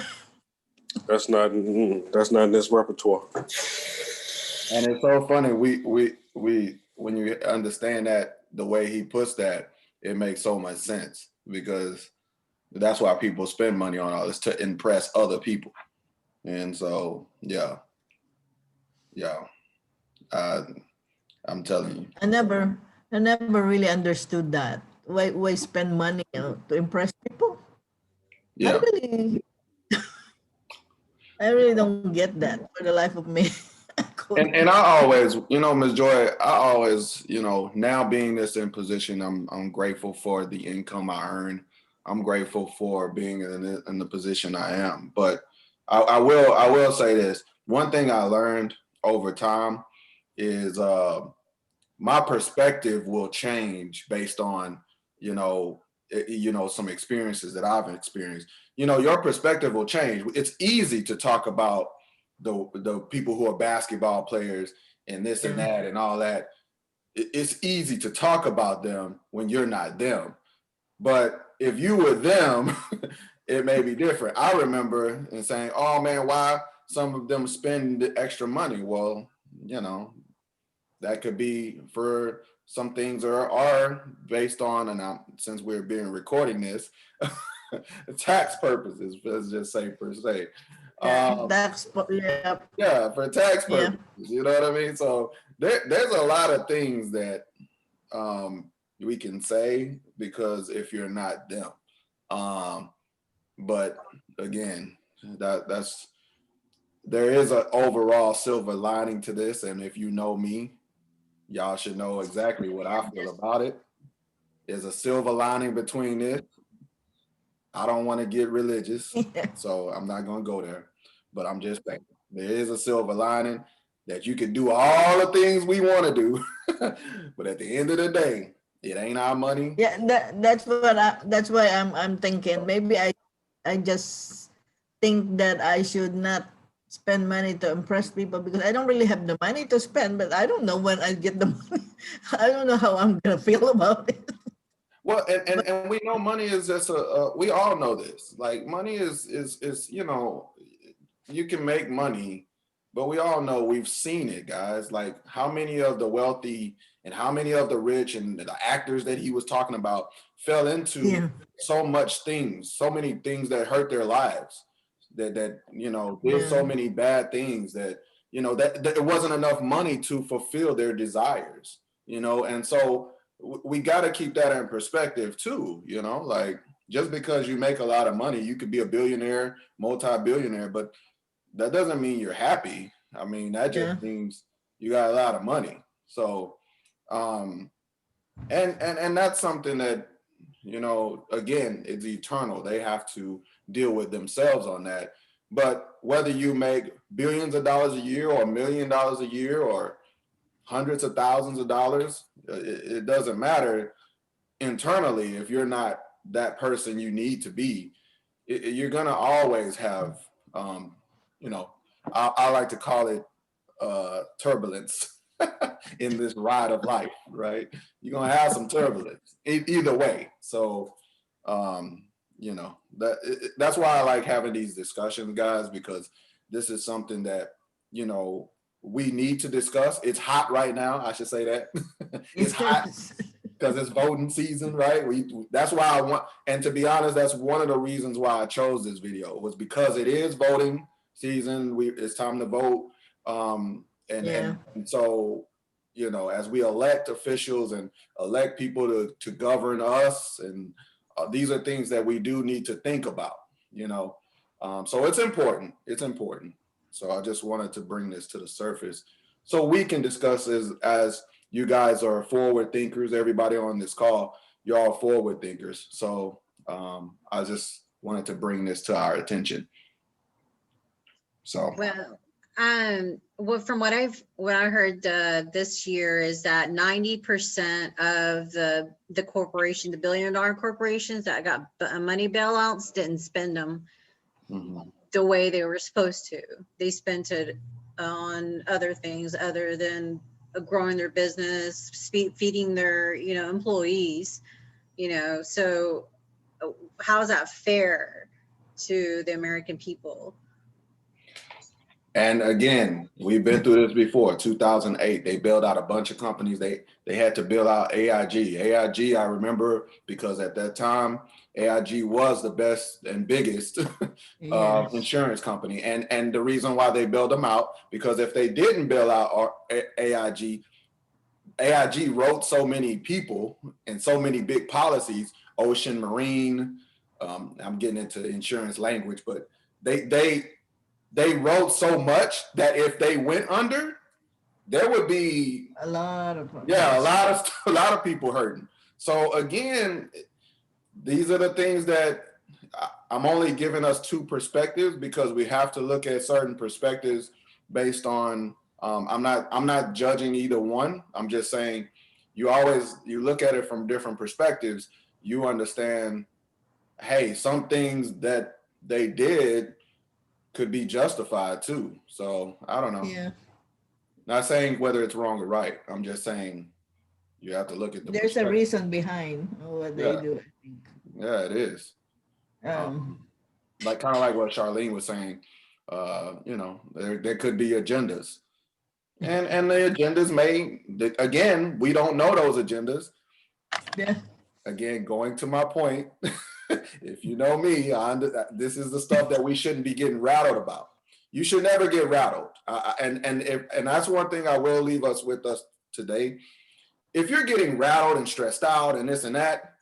S5: That's not in this repertoire.
S2: And it's so funny. We when you understand that the way he puts that, it makes so much sense because that's why people spend money on all this to impress other people. And so, yeah. I'm telling you.
S6: I never really understood that. Why spend money to impress people?
S2: Yeah.
S6: I really don't get that for the life of me.
S2: And I always, Ms. Joy, I always, now being this in position, I'm grateful for the income I earn. I'm grateful for being in the position I am. But I will say this. One thing I learned over time is my perspective will change based on, some experiences that I've experienced. Your perspective will change. It's easy to talk about the people who are basketball players and this and that and all that. It's easy to talk about them when you're not them. But if you were them, it may be different. I remember and saying, oh man, why some of them spend the extra money? Well, that could be for some things are based on, and since we're being recording this, tax purposes, let's just say per se.
S6: Yeah,
S2: for tax purposes, you know what I mean? So there's a lot of things that we can say because if you're not them. But again, there is an overall silver lining to this, and if you know me, y'all should know exactly what I feel about it. There's a silver lining between this. I don't want to get religious, so I'm not going to go there. But I'm just saying, there is a silver lining that you can do all the things we want to do. But at the end of the day, it ain't our money.
S6: Yeah, that's why I'm thinking maybe I just think that I should not spend money to impress people because I don't really have the money to spend, but I don't know when I get the money. I don't know how I'm gonna feel about it.
S2: Well, and we know money is just we all know this. Like money is you can make money, but we all know we've seen it, guys. Like how many of the wealthy and how many of the rich and the actors that he was talking about fell into so many things that hurt their lives. That did so many bad things that that it wasn't enough money to fulfill their desires, and so we got to keep that in perspective too, like just because you make a lot of money, you could be a billionaire, multi-billionaire, but that doesn't mean you're happy. I mean, that just means you got a lot of money. So and that's something that again, it's eternal. They have to deal with themselves on that. But whether you make billions of dollars a year or $1 million a year or hundreds of thousands of dollars, it doesn't matter internally. If you're not that person you need to be, you're gonna always have I like to call it turbulence in this ride of life, right? You're gonna have some turbulence either way. So that's why I like having these discussions, guys, because this is something that we need to discuss. It's hot right now. I should say that. It's hot because it's voting season, right? That's why I want, and to be honest, that's one of the reasons why I chose this video was because it is voting season. It's time to vote. And so, as we elect officials and elect people to govern us, and these are things that we do need to think about, so it's important. It's important. So I just wanted to bring this to the surface so we can discuss as you guys are forward thinkers. Everybody on this call, you're all forward thinkers. So I just wanted to bring this to our attention. So
S7: well, from what I heard this year is that 90% of the $1 billion corporations that got money bailouts didn't spend them.
S2: Mm-hmm.
S7: the way they were supposed to. They spent it on other things other than growing their business, feeding their, employees, so how is that fair to the American people?
S2: And again, we've been through this before. 2008, they bailed out a bunch of companies. They had to bail out AIG. AIG, I remember, because at that time, AIG was the best and biggest
S6: Yes.
S2: insurance company. And the reason why they bailed them out, because if they didn't bail out AIG wrote so many people and so many big policies, ocean, marine. I'm getting into insurance language, but they wrote so much that if they went under, there would be
S6: A lot of
S2: a lot of people hurting. So again, these are the things that I'm only giving us two perspectives, because we have to look at certain perspectives based on. I'm not judging either one. I'm just saying you look at it from different perspectives. You understand, hey, some things that they did could be justified too. So I don't know.
S6: Yeah.
S2: Not saying whether it's wrong or right. I'm just saying you have to look at the
S6: There's a
S2: perspective.
S6: reason behind what they
S2: Yeah.
S6: do, I think.
S2: Yeah, it is. Like kind of like what Charlene was saying. There could be agendas. And the agendas again, we don't know those agendas.
S6: Yeah.
S2: Again, going to my point, if you know me, this is the stuff that we shouldn't be getting rattled about. You should never get rattled. And that's one thing I will leave us with us today. If you're getting rattled and stressed out and this and that,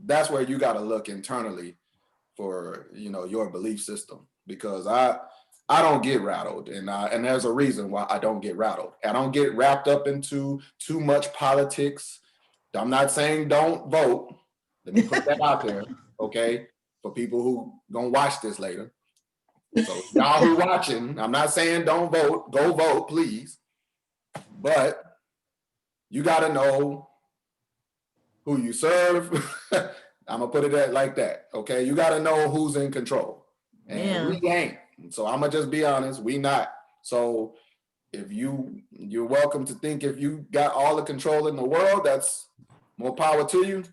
S2: that's where you got to look internally for, your belief system, because I don't get rattled, and there's a reason why I don't get rattled. I don't get wrapped up into too much politics. I'm not saying don't vote. Let me put that out there, okay? For people who gonna watch this later. So y'all who watching, I'm not saying don't vote. Go vote, please. But you gotta know who you serve. I'm gonna put it like that, okay? You gotta know who's in control, and we ain't. So I'm gonna just be honest, we not. So if you're welcome to think if you got all the control in the world, that's more power to you.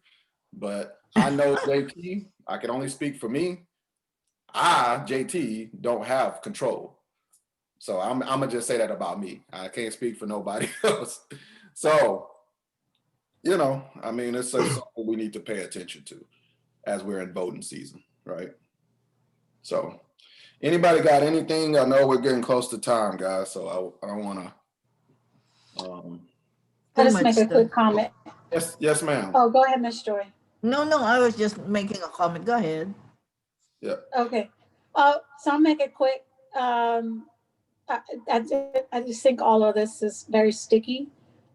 S2: But I know JT, I can only speak for me. JT, don't have control. So I'm gonna just say that about me. I can't speak for nobody else. So, it's something we need to pay attention to as we're in voting season, right? So anybody got anything? I know we're getting close to time, guys, so I don't want to.
S9: I'll just make a quick comment.
S2: Yes, ma'am.
S9: Oh, go ahead, Miss Joy.
S6: No, I was just making a comment. Go ahead.
S2: Yeah.
S9: Okay. So I'll make it quick. I just think all of this is very sticky.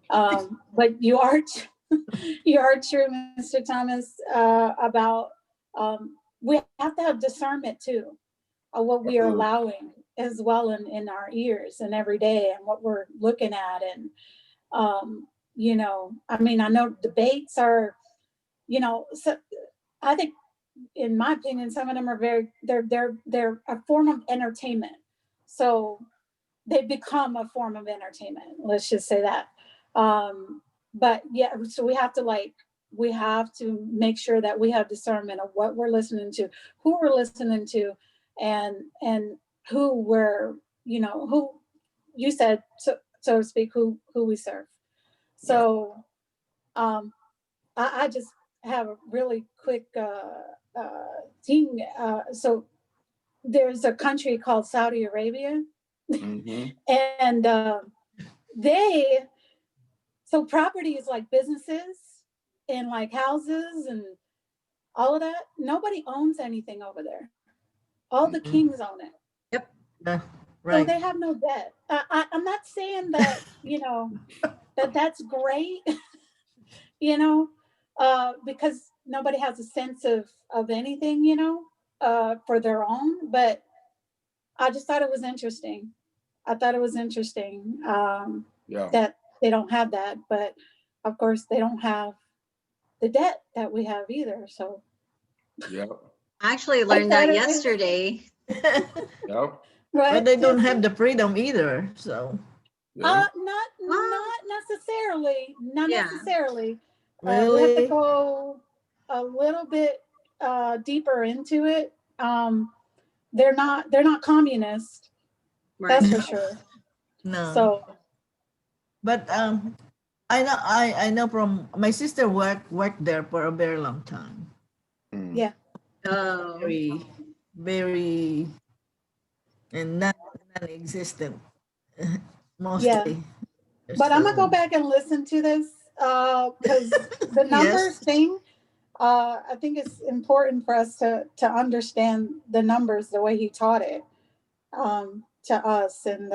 S9: But you are true, Mr. Thomas, about we have to have discernment too of what we are allowing as well in our ears and every day, and what we're looking at. And I know debates are, so I think, in my opinion, some of them are they're a form of entertainment. So they become a form of entertainment. Let's just say that. But yeah, so we have to make sure that we have discernment of what we're listening to, who we're listening to, and who we're, who you said, so to speak, who we serve. So I just have a really quick thing. So there's a country called Saudi Arabia, and so properties like businesses and like houses and all of that, nobody owns anything over there. All the kings own it.
S7: Yep.
S6: Yeah, right.
S9: So they have no debt. I'm not saying that, that's great, because nobody has a sense of anything, for their own. But I just thought it was interesting. That they don't have that. But of course, they don't have the debt that we have either. So.
S2: Yeah.
S7: I actually learned that
S9: Saturday.
S7: yesterday.
S2: Yep.
S9: Right?
S6: But they don't have the freedom either, so.
S2: Yeah.
S9: Not necessarily, not
S7: Yeah.
S9: necessarily. We have to
S6: Really?
S9: go a little bit deeper into it. They're not communist,
S7: Right.
S9: that's for sure.
S6: No.
S9: So
S6: But I know from my sister worked there for a very long time.
S2: Mm.
S9: yeah,
S7: Oh,
S6: Very and non-existent mostly.
S9: but I'm gonna
S6: So,
S9: go back and listen to this because the numbers
S6: Yes.
S9: thing. I think it's important for us to understand the numbers the way he taught it to us, and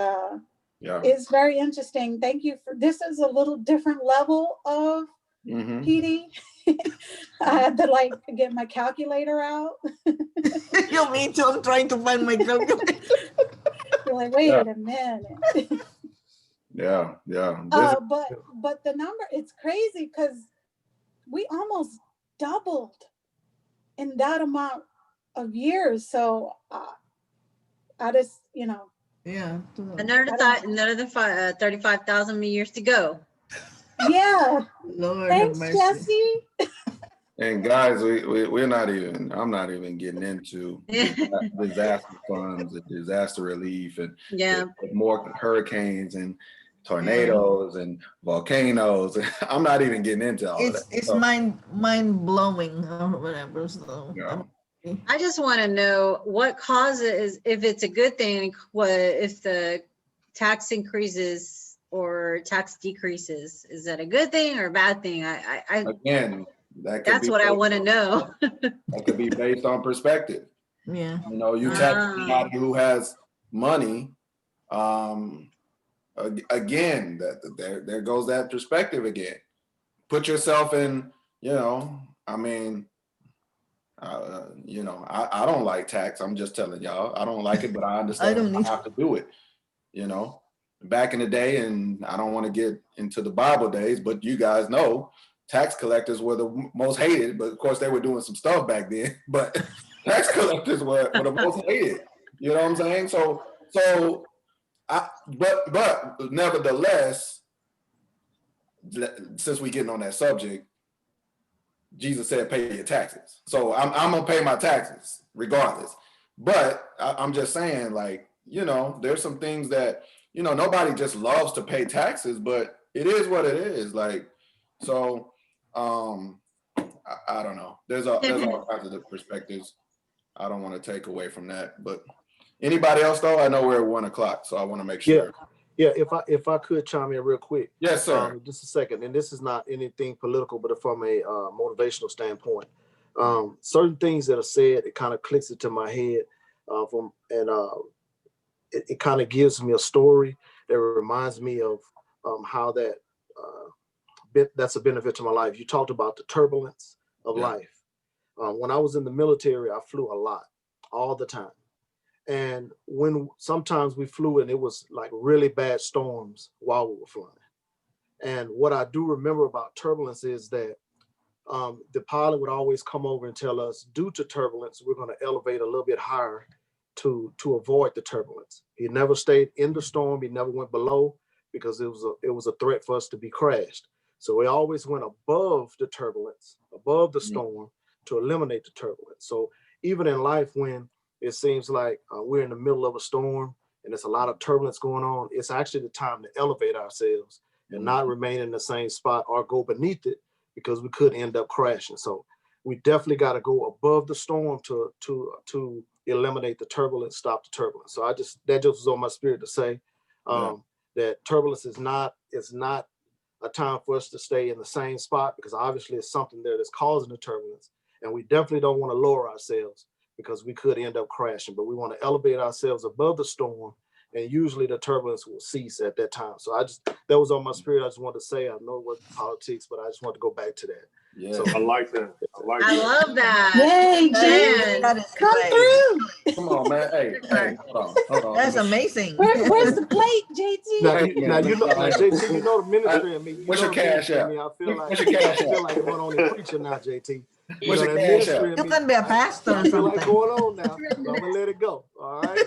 S2: Yeah.
S9: it's very interesting. Thank you for this. Is a little different level of
S2: Mm-hmm.
S9: PD. I had to like get my calculator out.
S6: You me too. I'm trying to find my calculator.
S9: You're like, wait
S2: Yeah.
S9: a minute.
S2: Yeah. Yeah.
S9: But the number, it's crazy because we almost doubled in that amount of years. So I just,
S6: Yeah.
S7: another 35,000 years to go.
S9: yeah.
S6: Lord have
S9: Thanks,
S6: mercy.
S9: Jesse.
S2: And guys, we're not even. I'm not even getting into disaster funds and disaster relief and
S7: Yeah.
S2: more hurricanes and tornadoes and volcanoes. I'm not even getting into all of that.
S6: It's
S2: So,
S6: mind blowing or whatever. So
S2: yeah.
S7: I just want to know what causes, if it's a good thing, what if the tax increases or tax decreases, is that a good thing or a bad thing?
S2: Again, that could
S7: that's
S2: be
S7: what I
S2: based
S7: want to
S2: on-
S7: know.
S2: That could be based on perspective.
S6: Yeah.
S2: You know, you tax
S7: Ah.
S2: somebody who has money. Again, there goes that perspective again. Put yourself in. I mean, I don't like tax. I'm just telling y'all, I don't like it, but I understand
S6: don't
S2: I
S6: either.
S2: have to do it. Back in the day, and I don't want to get into the Bible days, but you guys know tax collectors were the most hated. But of course, they were doing some stuff back then. But tax collectors were the most hated. You know what I'm saying? But nevertheless, since we're getting on that subject, Jesus said, "Pay your taxes." So I'm gonna pay my taxes regardless. But I'm just saying, like, there's some things that nobody just loves to pay taxes, but it is what it is. Like, so I don't know. There's all kinds of perspectives. I don't want to take away from that, but anybody else though? I know we're at 1 o'clock, so I want to make sure.
S10: Yeah, if I could chime in real quick.
S2: Yes, sir.
S10: Just a second, and this is not anything political, but from a motivational standpoint, certain things that are said, it kind of clicks into my head, it kind of gives me a story that reminds me of how that's a benefit to my life. You talked about the turbulence of life. When I was in the military, I flew a lot, all the time. And when sometimes we flew and it was like really bad storms while we were flying. And what I do remember about turbulence is that the pilot would always come over and tell us, due to turbulence, we're going to elevate a little bit higher to avoid the turbulence. He never stayed in the storm. He never went below because it was a threat for us to be crashed. So we always went above the turbulence, above the storm, to eliminate the turbulence. So even in life, when it seems like we're in the middle of a storm and there's a lot of turbulence going on, it's actually the time to elevate ourselves and not remain in the same spot or go beneath it, because we could end up crashing. So we definitely got to go above the storm to eliminate the turbulence, stop the turbulence. So that just was on my spirit to say that turbulence is not a time for us to stay in the same spot, because obviously it's something there that's causing the turbulence. And we definitely don't want to lower ourselves, because we could end up crashing, but we want to elevate ourselves above the storm, and usually the turbulence will cease at that time. So that was on my spirit. I just wanted to say, I know it wasn't politics, but I just wanted to go back to that.
S2: Yeah.
S10: So
S5: I like that.
S7: I love that.
S9: Yay,
S7: Man.
S6: That is
S9: come
S6: great.
S9: through.
S2: Come on, man. Hey, hold on.
S6: That's amazing.
S9: Where's the plate, JT?
S10: now you know, JT, you know the ministry in me.
S2: What's your cash app?
S10: I feel like
S2: What's your cash app?
S10: I feel like going on and preaching now, JT.
S2: What's
S10: that
S2: your cash
S10: ministry
S2: app?
S10: in
S6: You
S10: me,
S6: can be a pastor
S10: I
S6: or
S10: feel like
S6: something.
S10: going on now. I'm gonna let it go. All right.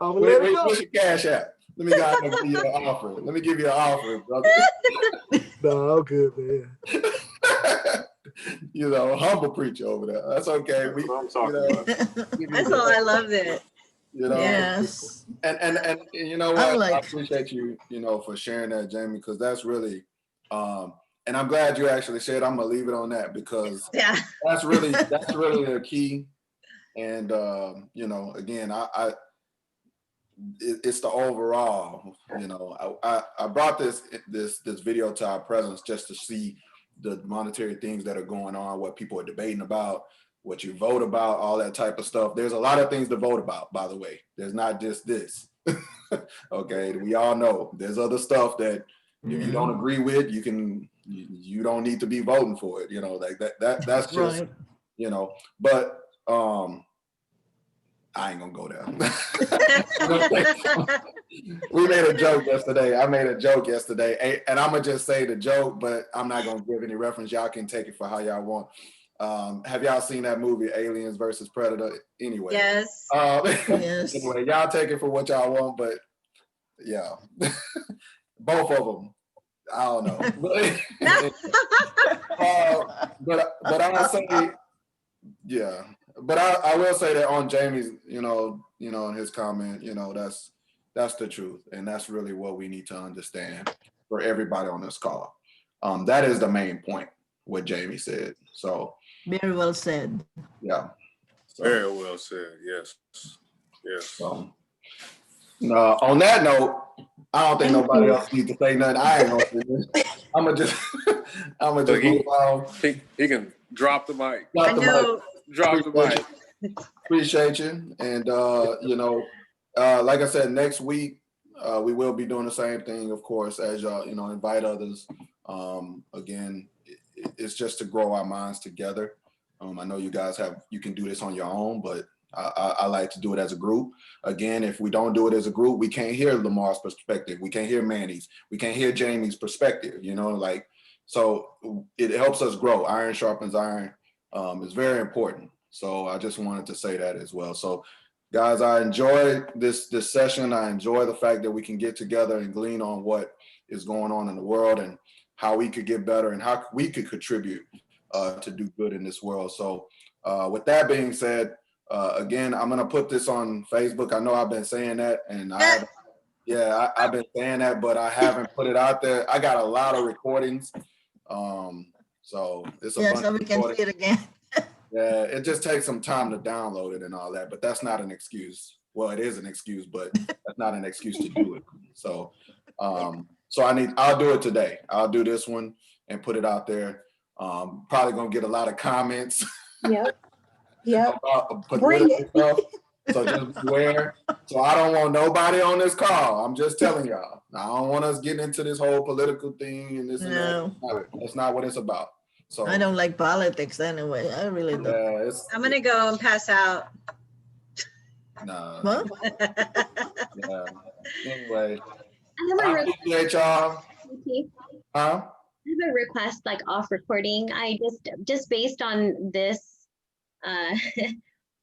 S10: I'm gonna
S2: Wait,
S10: let it
S2: wait,
S10: go.
S2: what's your cash app? Let me give you an offer. Let me give you an offer, brother.
S10: No, I'm good, man.
S2: You know, humble preacher over there. That's okay.
S5: That's
S2: We,
S5: what I'm
S2: you
S5: talking
S2: know,
S5: about.
S2: give you
S7: That's
S2: the-
S7: all. I loved it.
S2: you know,
S6: Yes.
S2: and you know
S6: I'm
S2: what? I
S6: like-
S2: appreciate you, you know, for sharing that, Jamie, because that's really, and I'm glad you actually said. I'm gonna leave it on that because
S7: Yeah.
S2: that's really the key. And you know, again, it's the overall. You know, I brought this video to our presence just to see the monetary things that are going on, what people are debating about, what you vote about, all that type of stuff. There's a lot of things to vote about, by the way. There's not just this. Okay, we all know there's other stuff that if you don't agree with, you don't need to be voting for it. You know, like that's just
S6: Right.
S2: you know. But I ain't gonna go there. We made a joke yesterday. I made a joke yesterday, and I'm gonna just say the joke, but I'm not gonna give any reference. Y'all can take it for how y'all want. Have y'all seen that movie Aliens versus Predator? Anyway,
S7: Yes.
S6: Yes.
S2: Anyway, y'all take it for what y'all want, but yeah, both of them. I don't know, but I'll say, yeah. But I will say that on Jamie's, you know, in his comment, you know, that's the truth, and that's really what we need to understand for everybody on this call. That is the main point, what Jamie said. So
S6: Very well said.
S2: yeah. So,
S5: Very well said. Yes. Yes.
S2: on that note, I don't think nobody else needs to say nothing. I ain't gonna say this. I'm gonna just move on.
S5: He can drop the mic.
S2: Drop
S7: I
S2: the
S7: know.
S2: mic.
S5: Drop the mic.
S2: Appreciate you. And, you know, like I said, next week, we will be doing the same thing, of course, as y'all, you know, invite others. Again, it's just to grow our minds together. I know you guys you can do this on your own, but I like to do it as a group. Again, if we don't do it as a group, we can't hear Lamar's perspective. We can't hear Manny's. We can't hear Jamie's perspective, you know, like, so it helps us grow. Iron sharpens iron. It's very important. So I just wanted to say that as well. So guys, I enjoyed this session. I enjoy the fact that we can get together and glean on what is going on in the world and how we could get better and how we could contribute to do good in this world. So with that being said, again, I'm going to put this on Facebook. I know I've been saying that, and I've been saying that, but I haven't put it out there. I got a lot of recordings. So it's a bunch
S6: So
S2: of
S6: we can see it again.
S2: Yeah, it just takes some time to download it and all that, but that's not an excuse. Well, it is an excuse, but that's not an excuse to do it. So, I'll do it today. I'll do this one and put it out there. Probably gonna get a lot of comments.
S9: Yep.
S2: About
S9: Bring
S2: political
S9: it.
S2: stuff. So just beware. So I don't want nobody on this call. I'm just telling y'all. I don't want us getting into this whole political thing and this and that. That's not what it's about. So
S6: I don't like politics anyway. I really don't.
S2: yeah,
S7: I'm gonna go and pass out.
S2: Nah.
S6: What?
S2: Yeah. Anyway,
S8: I have
S2: I appreciate y'all. Huh?
S8: I have a request, like off recording. I just based on this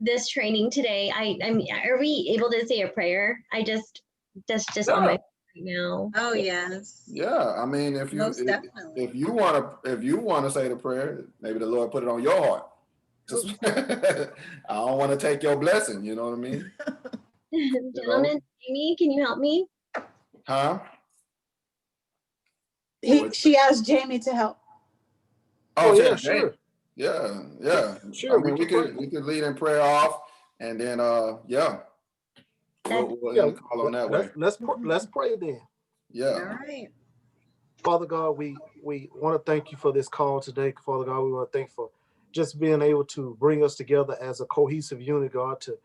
S8: this training today. Are we able to say a prayer? Just on my right now.
S7: Oh yes.
S2: Yeah, I mean, if you
S7: Most definitely.
S2: if you want to say the prayer, maybe the Lord put it on your heart. Just, I don't want to take your blessing. You know what I mean?
S8: Gentlemen, Amy, can you help me?
S2: Huh?
S9: She asked Jamie to help.
S2: Oh
S10: yeah,
S2: yeah,
S10: sure.
S2: Yeah.
S10: Sure,
S2: I mean, we could lead in prayer off, and then we'll end the call on that way.
S10: Let's pray then.
S2: Yeah.
S7: All right.
S10: Father God, we want to thank you for this call today. Father God, we want to thank you for just being able to bring us together as a cohesive unit, God, to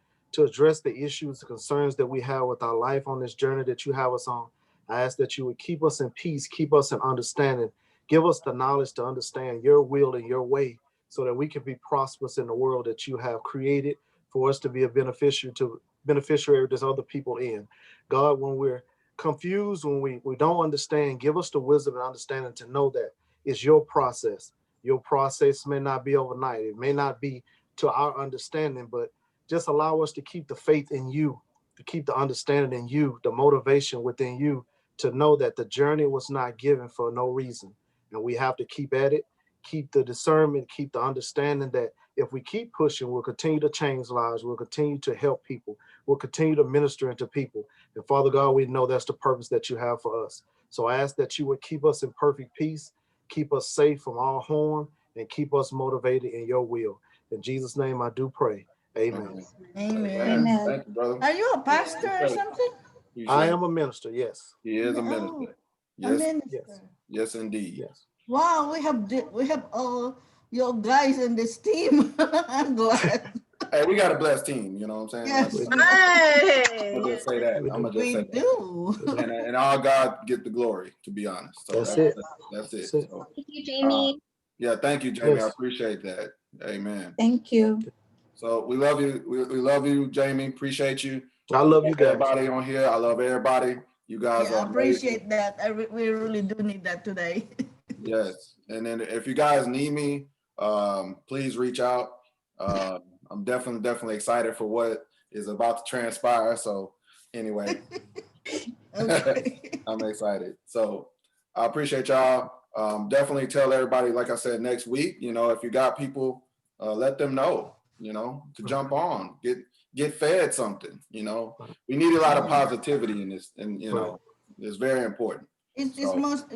S10: address the issues, the concerns that we have with our life on this journey that you have us on. I ask that you would keep us in peace, keep us in understanding, give us the knowledge to understand your will and your way so that we can be prosperous in the world that you have created for us to be a beneficiary of this other people in. God, when we're confused, when we don't understand, give us the wisdom and understanding to know that it's your process. Your process may not be overnight. It may not be to our understanding, but just allow us to keep the faith in you, to keep the understanding in you, the motivation within you, to know that the journey was not given for no reason. And we have to keep at it, keep the discernment, keep the understanding that if we keep pushing, we'll continue to change lives. We'll continue to help people. We'll continue to minister into people. And Father God, we know that's the purpose that you have for us. So I ask that you would keep us in perfect peace, keep us safe from all harm, and keep us motivated in your will. In Jesus' name, I do pray. Amen.
S6: Amen.
S2: Thank you, brother.
S6: Are you a pastor or something?
S10: I am a minister. Yes.
S2: He is a minister.
S6: Oh, a
S2: Yes,
S6: minister.
S2: yes, indeed.
S10: Yes.
S6: Wow, we have all your guys in this team. I'm glad.
S2: Hey, we got a blessed team. You know what I'm saying?
S6: Yes,
S2: I'm
S7: Hey.
S2: gonna just say that. I'm gonna just
S6: we
S2: say that.
S6: do.
S2: And all God get the glory, to be honest. So
S10: That's it.
S2: That's it.
S10: That's it.
S2: So,
S8: Thank you, Jamie.
S2: yeah, thank you, Jamie. I
S10: Yes.
S2: appreciate that. Amen.
S9: Thank you.
S2: So we love you. We love you, Jamie. Appreciate you.
S10: I love you guys.
S2: Everybody on here. I love everybody. You guys
S6: Yeah, I
S2: are
S6: appreciate that. We really do need that today.
S2: Yes. And then if you guys need me, please reach out. I'm definitely excited for what is about to transpire. So anyway,
S6: Okay.
S2: I'm excited. So I appreciate y'all. Definitely tell everybody, like I said, next week, you know, if you got people, let them know, you know, to jump on, get fed something, you know. We need a lot of positivity in this, and you know, it's very important.
S6: It's
S2: So,
S6: most,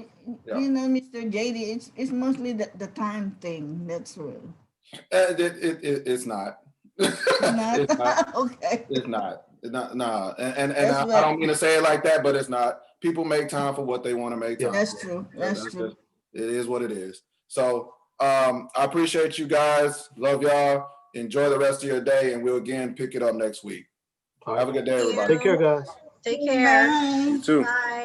S2: yeah.
S6: you know, Mr. JD, it's mostly the time thing. That's real.
S2: It's not.
S6: Not?
S2: It's not.
S6: Okay.
S2: It's not. It's not. Nah. And
S6: That's
S2: I
S6: what-
S2: don't mean to say it like that, but it's not. People make time for what they want to make time.
S6: That's
S2: for.
S6: true.
S2: Yeah,
S6: That's true.
S2: just- it is what it is. So I appreciate you guys. Love y'all. Enjoy the rest of your day, and we'll again pick it up next week.
S10: All
S2: Have a
S10: right.
S2: good day, everybody.
S10: Take care, guys.
S7: Take care.
S6: Bye.
S1: You too.
S7: Bye.